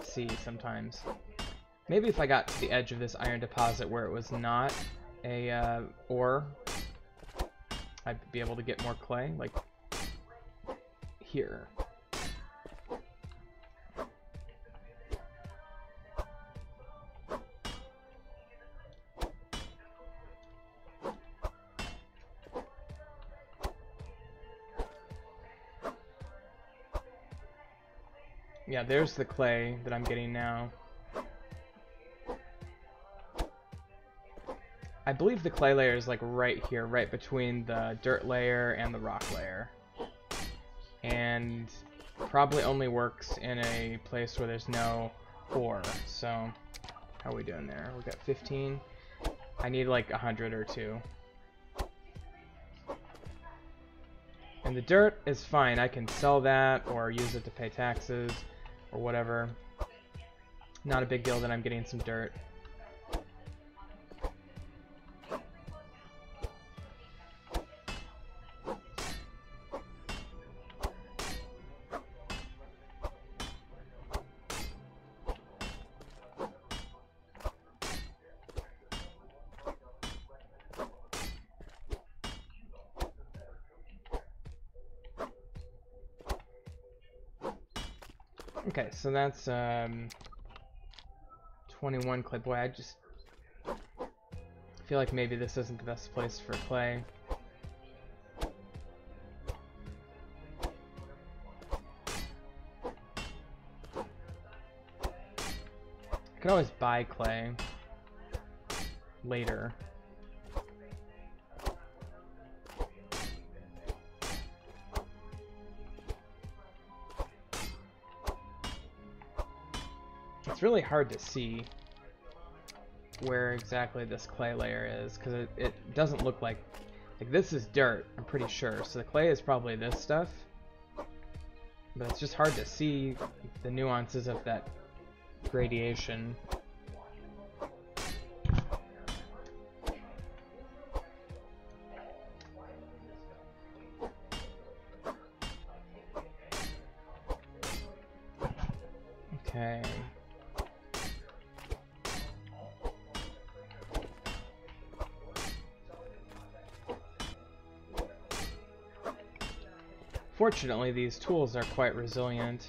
see sometimes. Maybe if I got to the edge of this iron deposit where it was not a ore, I'd be able to get more clay, like here. Yeah, there's the clay that I'm getting now. I believe the clay layer is like right here, right between the dirt layer and the rock layer. And probably only works in a place where there's no ore. So, how are we doing there? We got 15. I need like 100 or 2. And the dirt is fine. I can sell that or use it to pay taxes or whatever. Not a big deal that I'm getting some dirt. Okay, so that's 21 clay. Boy, I just feel like maybe this isn't the best place for clay. I can always buy clay later. It's really hard to see where exactly this clay layer is, because it doesn't look like this is dirt, I'm pretty sure. So the clay is probably this stuff, but it's just hard to see the nuances of that gradation. Okay. Fortunately, these tools are quite resilient.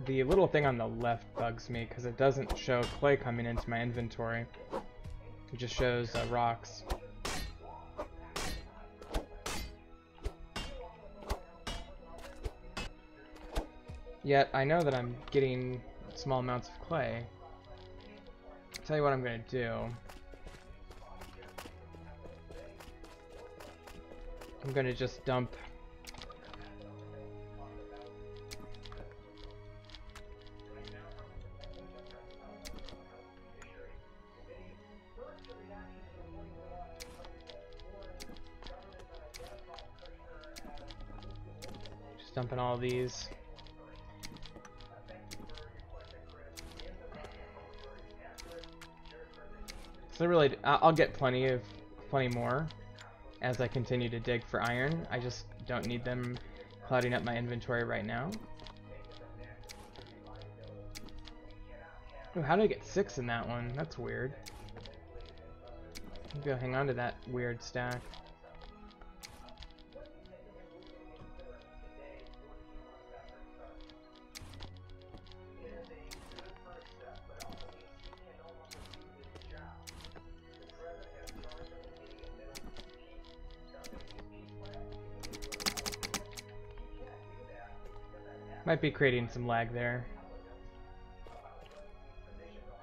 The little thing on the left bugs me because it doesn't show clay coming into my inventory. It just shows rocks. Yet, I know that I'm getting small amounts of clay. I'll tell you what I'm going to do. I'm going to just dump dumping all these. So really, I'll get plenty more as I continue to dig for iron. I just don't need them clouding up my inventory right now. Ooh, how did I get 6 in that one? That's weird. Maybe I'll hang on to that weird stack. Might be creating some lag there.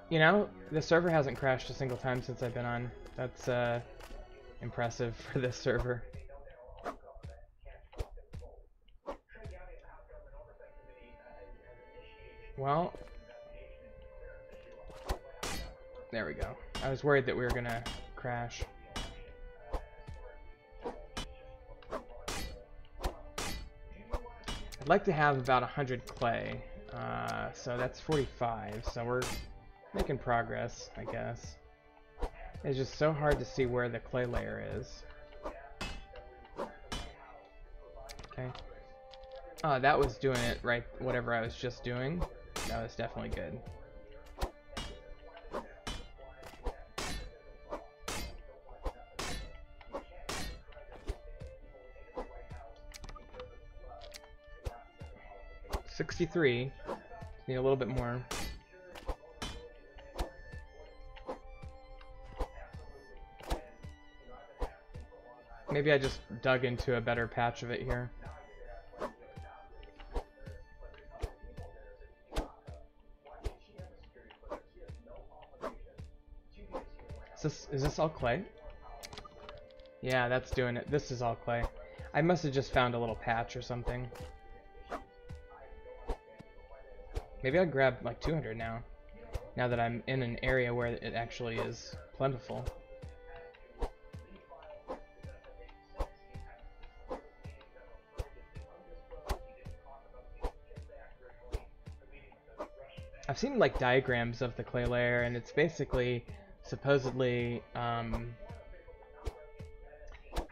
You know, the server hasn't crashed a single time since I've been on. That's impressive for this server. Well, there we go. I was worried that we were gonna crash. I'd like to have about 100 clay, so that's 45, so we're making progress, I guess. It's just so hard to see where the clay layer is. Okay. That was doing it right, whatever I was just doing. That was definitely good. $63. Need a little bit more. Maybe I just dug into a better patch of it here. Is this all clay? Yeah, that's doing it. This is all clay. I must have just found a little patch or something. Maybe I'll grab like 200 now that I'm in an area where it actually is plentiful. I've seen like diagrams of the clay layer, and it's basically supposedly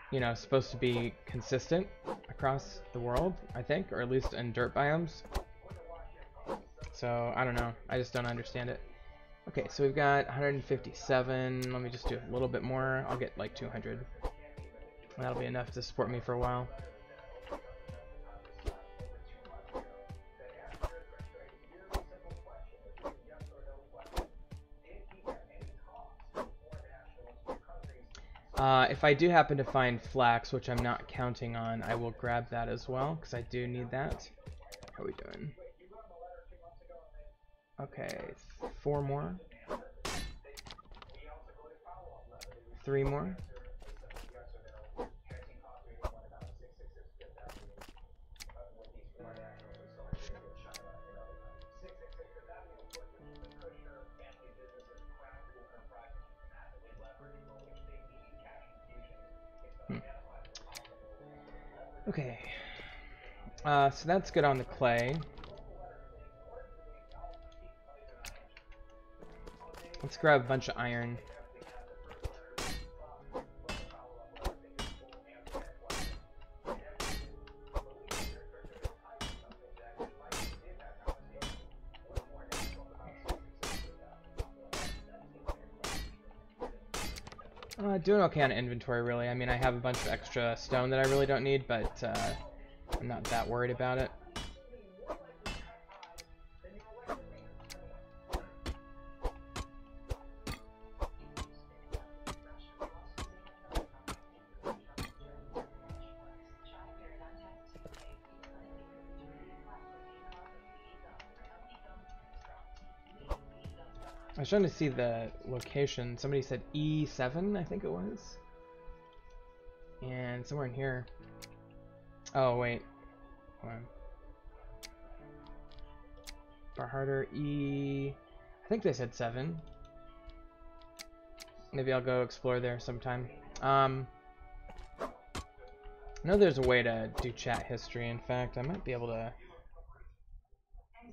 you know, supposed to be consistent across the world, I think, or at least in dirt biomes. So I don't know, I just don't understand it. Okay, so we've got 157. Let me just do a little bit more. I'll get like 200. That'll be enough to support me for a while. If I do happen to find flax, which I'm not counting on, I will grab that as well, because I do need that. How are we doing? Okay, 4 more. 3 more. Okay, so that's good on the clay. Let's grab a bunch of iron. Doing okay on inventory, really. I mean, I have a bunch of extra stone that I really don't need, but I'm not that worried about it. I was trying to see the location. Somebody said E7, I think it was. And somewhere in here. Oh, wait. Hold on. Bar harder, E... I think they said 7. Maybe I'll go explore there sometime. I know there's a way to do chat history. In fact, I might be able to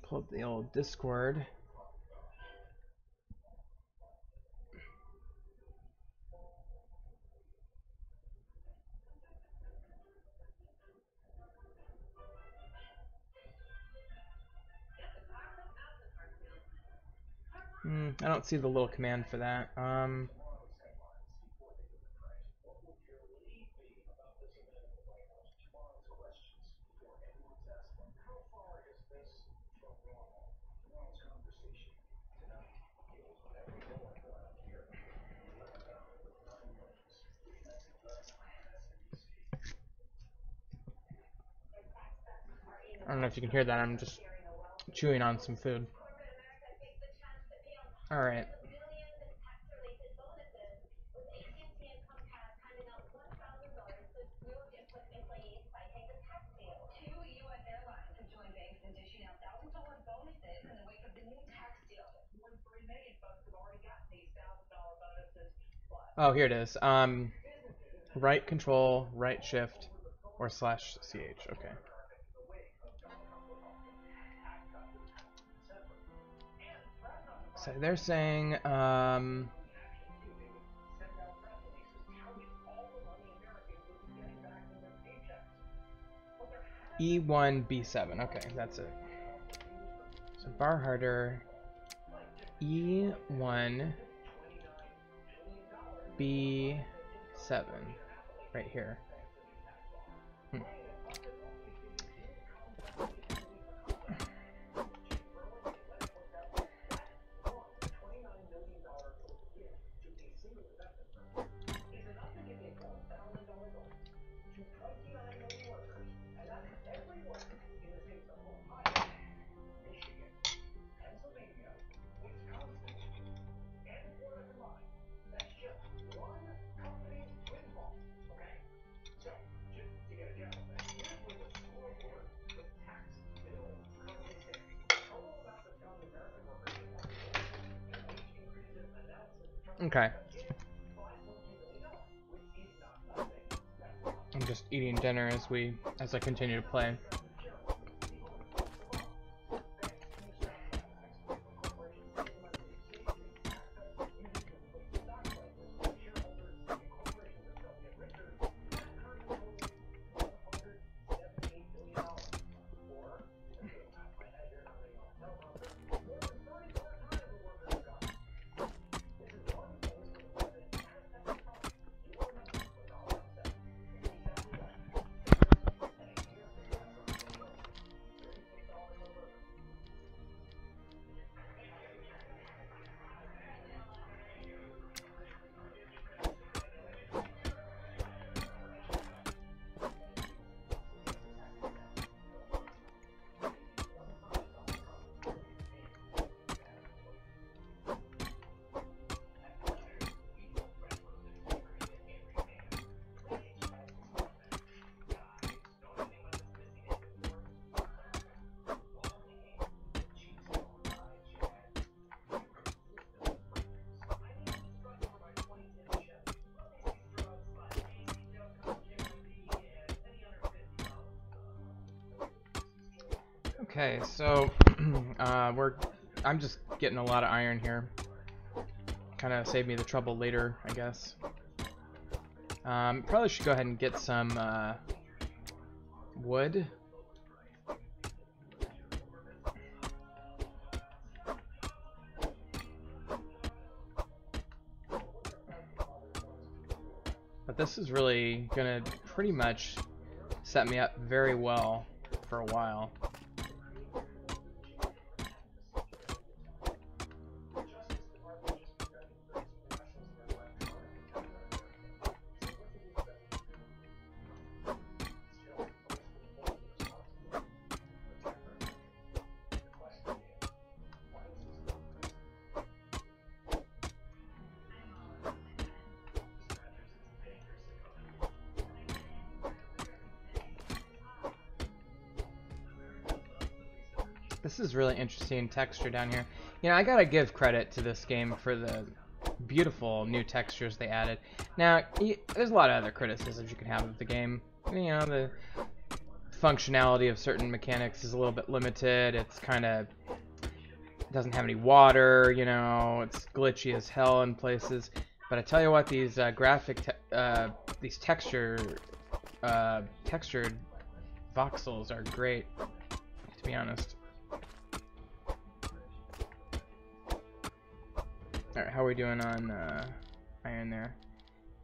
pull up the old Discord. I don't see the little command for that. I don't know if you can hear that. I'm just chewing on some food. Alright. Oh, here it is. Right control, right shift, or slash ch. Okay. So they're saying, E1, B7. Okay, that's it. So bar harder, E1, B7, right here. Okay. I'm just eating dinner as I continue to play. Okay, so I'm just getting a lot of iron here. Kind of save me the trouble later, I guess. Probably should go ahead and get some wood. But this is really gonna pretty much set me up very well for a while. This is really interesting texture down here. You know, I gotta give credit to this game for the beautiful new textures they added. Now, there's a lot of other criticisms you can have of the game. You know, the functionality of certain mechanics is a little bit limited. It's kind of doesn't have any water. You know, it's glitchy as hell in places. But I tell you what, these these textured voxels are great, to be honest. Alright, how are we doing on iron there?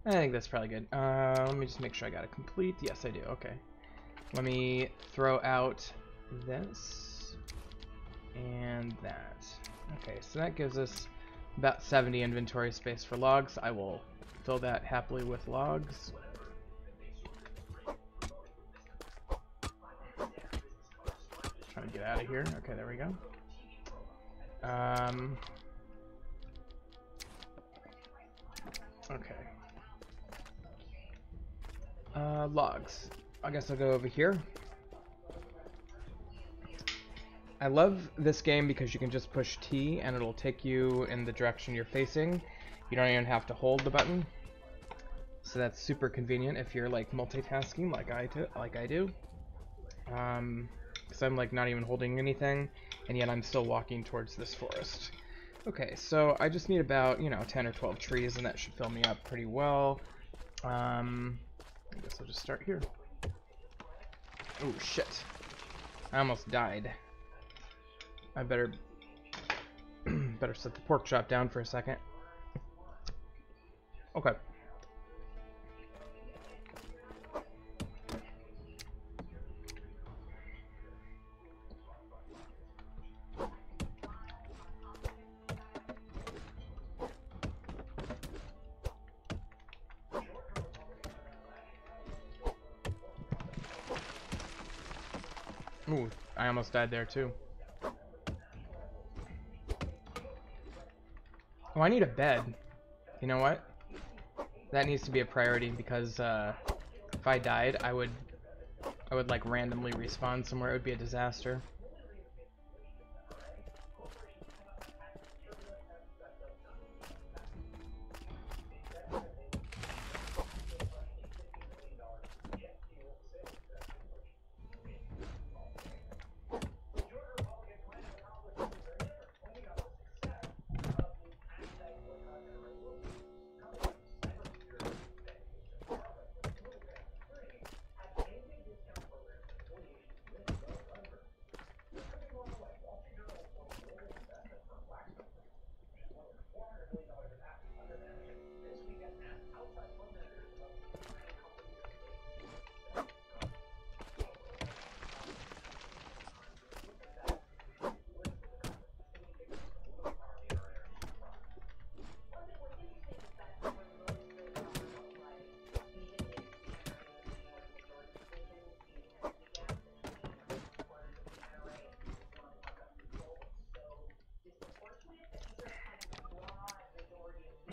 I think that's probably good. Let me just make sure I got it complete. Yes, I do. Okay. Let me throw out this and that. Okay, so that gives us about 70 inventory space for logs. I will fill that happily with logs. Trying to get out of here. Okay, there we go. Okay. Logs. I guess I'll go over here. I love this game because you can just push T and it'll take you in the direction you're facing. You don't even have to hold the button. So that's super convenient if you're like multitasking like I do. Because I'm like not even holding anything, and yet I'm still walking towards this forest. Okay, so I just need about, you know, 10 or 12 trees, and that should fill me up pretty well. I guess I'll just start here. Oh shit! I almost died. I better better set the pork chop down for a second. Okay. Ooh, I almost died there too. Oh, I need a bed. You know what? That needs to be a priority because if I died, I would like randomly respawn somewhere. It would be a disaster.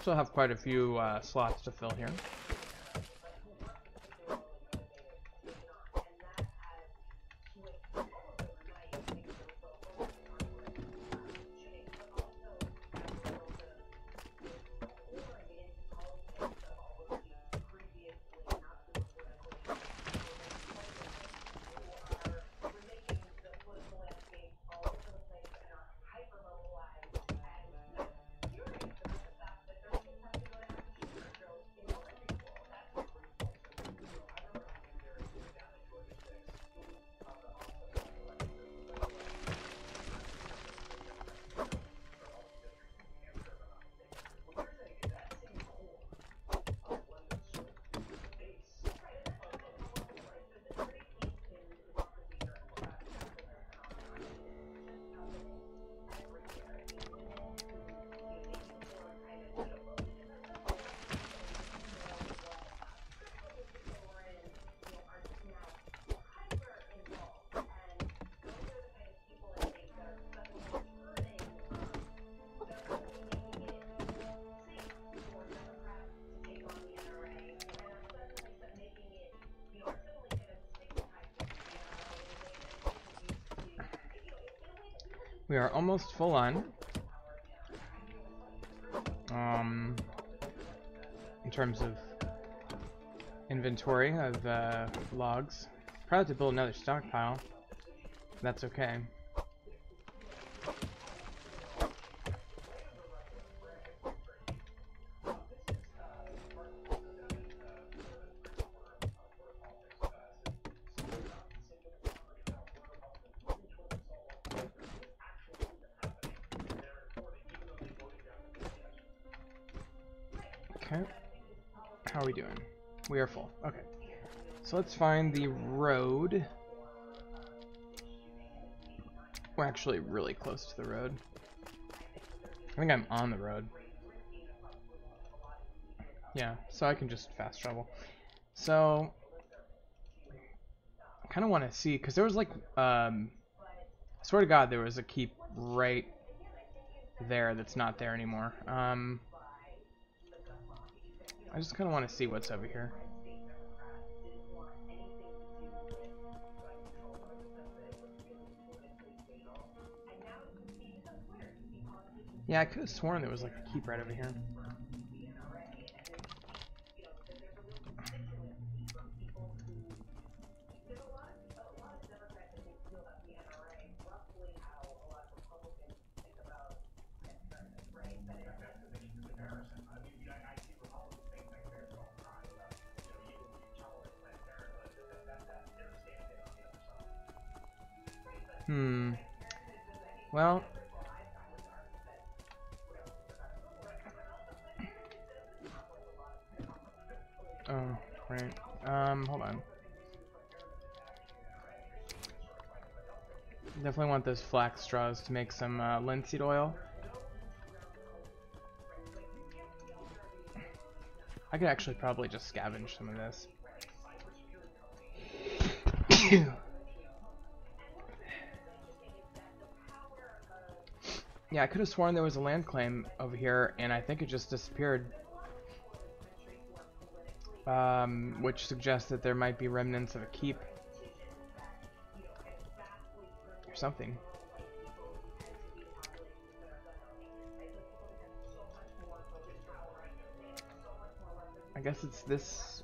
Still have quite a few slots to fill here. We are almost full on. In terms of inventory of logs. Probably have to build another stockpile. That's okay. Okay. How are we doing? We are full. Okay. So let's find the road. We're actually really close to the road. I think I'm on the road. Yeah, so I can just fast travel. So I kind of want to see, because there was like, I swear to God, there was a keep right there that's not there anymore. I just kind of want to see what's over here. Yeah, I could have sworn there was like a keep right over here. Well, oh, right. Hold on. Definitely want those flax straws to make some linseed oil. I could actually probably just scavenge some of this. Yeah, I could have sworn there was a land claim over here, and I think it just disappeared. Which suggests that there might be remnants of a keep. Or something. I guess it's this...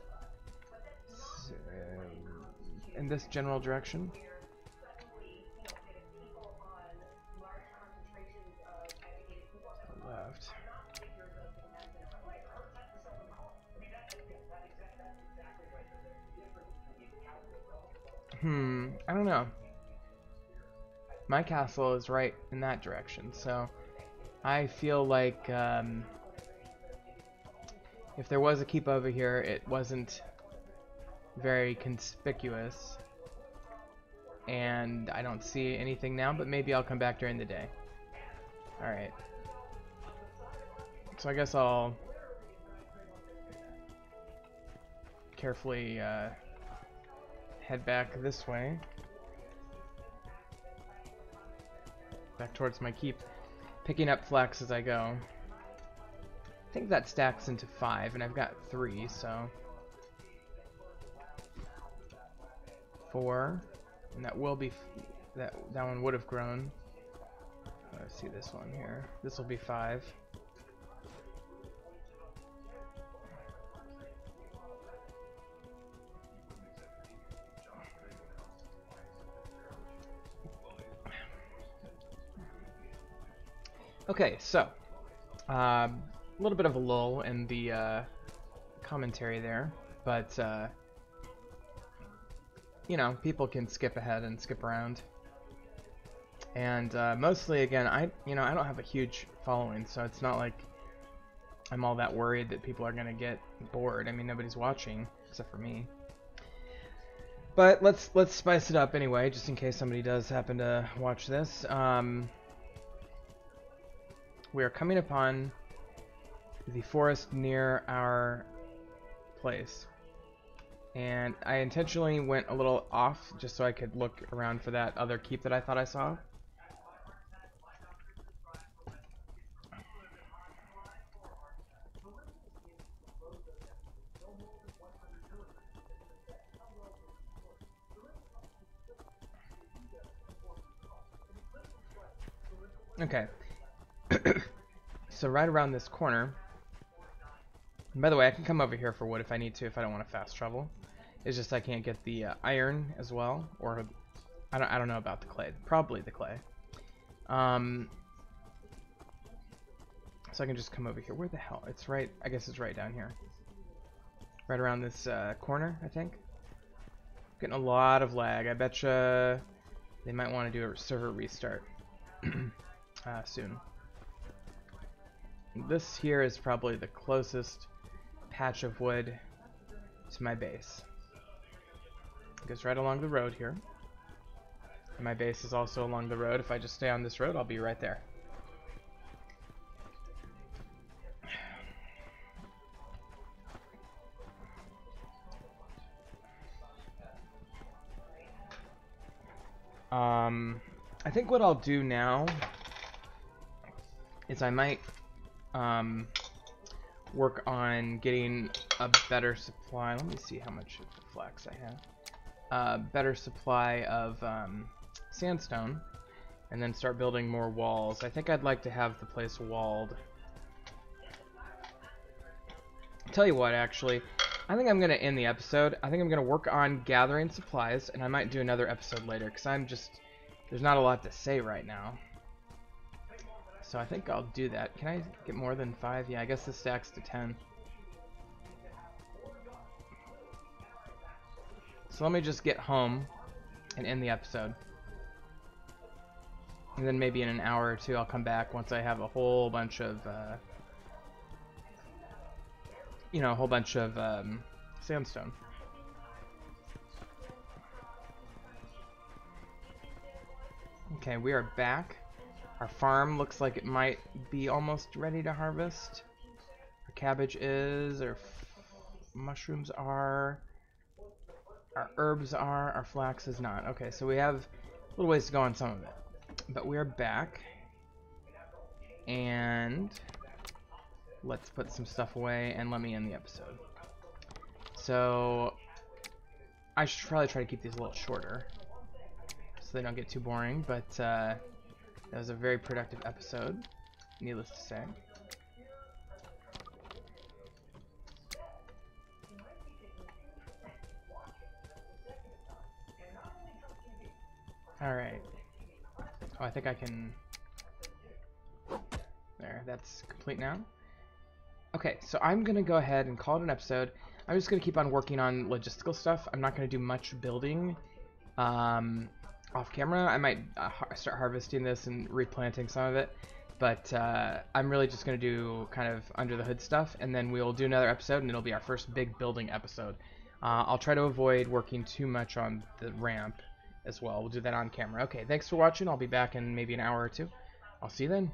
in this general direction. Left. I don't know. My castle is right in that direction, so I feel like if there was a keep over here, it wasn't very conspicuous. And I don't see anything now, but maybe I'll come back during the day. Alright. So I guess I'll carefully head back this way. Back towards my keep. Picking up flax as I go. I think that stacks into 5, and I've got 3, so... 4. And that will be... that one would have grown. Let's see this one here. This will be 5. Okay, so a little bit of a lull in the commentary there, but you know, people can skip ahead and skip around. And mostly, again, I don't have a huge following, so it's not like I'm all that worried that people are gonna get bored. I mean, nobody's watching except for me. But let's spice it up anyway, just in case somebody does happen to watch this. We are coming upon the forest near our place. And I intentionally went a little off just so I could look around for that other keep that I thought I saw. Okay. So right around this corner. And by the way, I can come over here for wood if I need to, if I don't want to fast travel. It's just I can't get the iron as well, or I don't know about the clay. Probably the clay. So I can just come over here. Where the hell? It's right. I guess it's right down here. Right around this corner, I think. Getting a lot of lag. I betcha they might want to do a server restart soon. This here is probably the closest patch of wood to my base. It goes right along the road here. And my base is also along the road. If I just stay on this road, I'll be right there. I think what I'll do now is I might work on getting a better supply. Let me see how much flax I have. Better supply of sandstone, and then start building more walls. I think I'd like to have the place walled. Tell you what, actually, I think I'm going to end the episode. I think I'm going to work on gathering supplies, and I might do another episode later, because there's not a lot to say right now. So I think I'll do that. Can I get more than 5? Yeah, I guess this stacks to 10. So let me just get home and end the episode. And then maybe in an hour or two I'll come back once I have a whole bunch of, sandstone. Okay, we are back. Our farm looks like it might be almost ready to harvest. Our cabbage is, our mushrooms are, our herbs are, our flax is not. Okay, so we have a little ways to go on some of it. But we are back. And let's put some stuff away and let me end the episode. So I should probably try to keep these a little shorter so they don't get too boring, but that was a very productive episode, needless to say. Alright. Oh, I think I can... There, that's complete now. Okay, so I'm going to go ahead and call it an episode. I'm just going to keep on working on logistical stuff. I'm not going to do much building off camera. I might start harvesting this and replanting some of it. But I'm really just going to do kind of under the hood stuff. And then we'll do another episode, and it'll be our first big building episode. I'll try to avoid working too much on the ramp as well. We'll do that on camera. Okay, thanks for watching. I'll be back in maybe an hour or two. I'll see you then.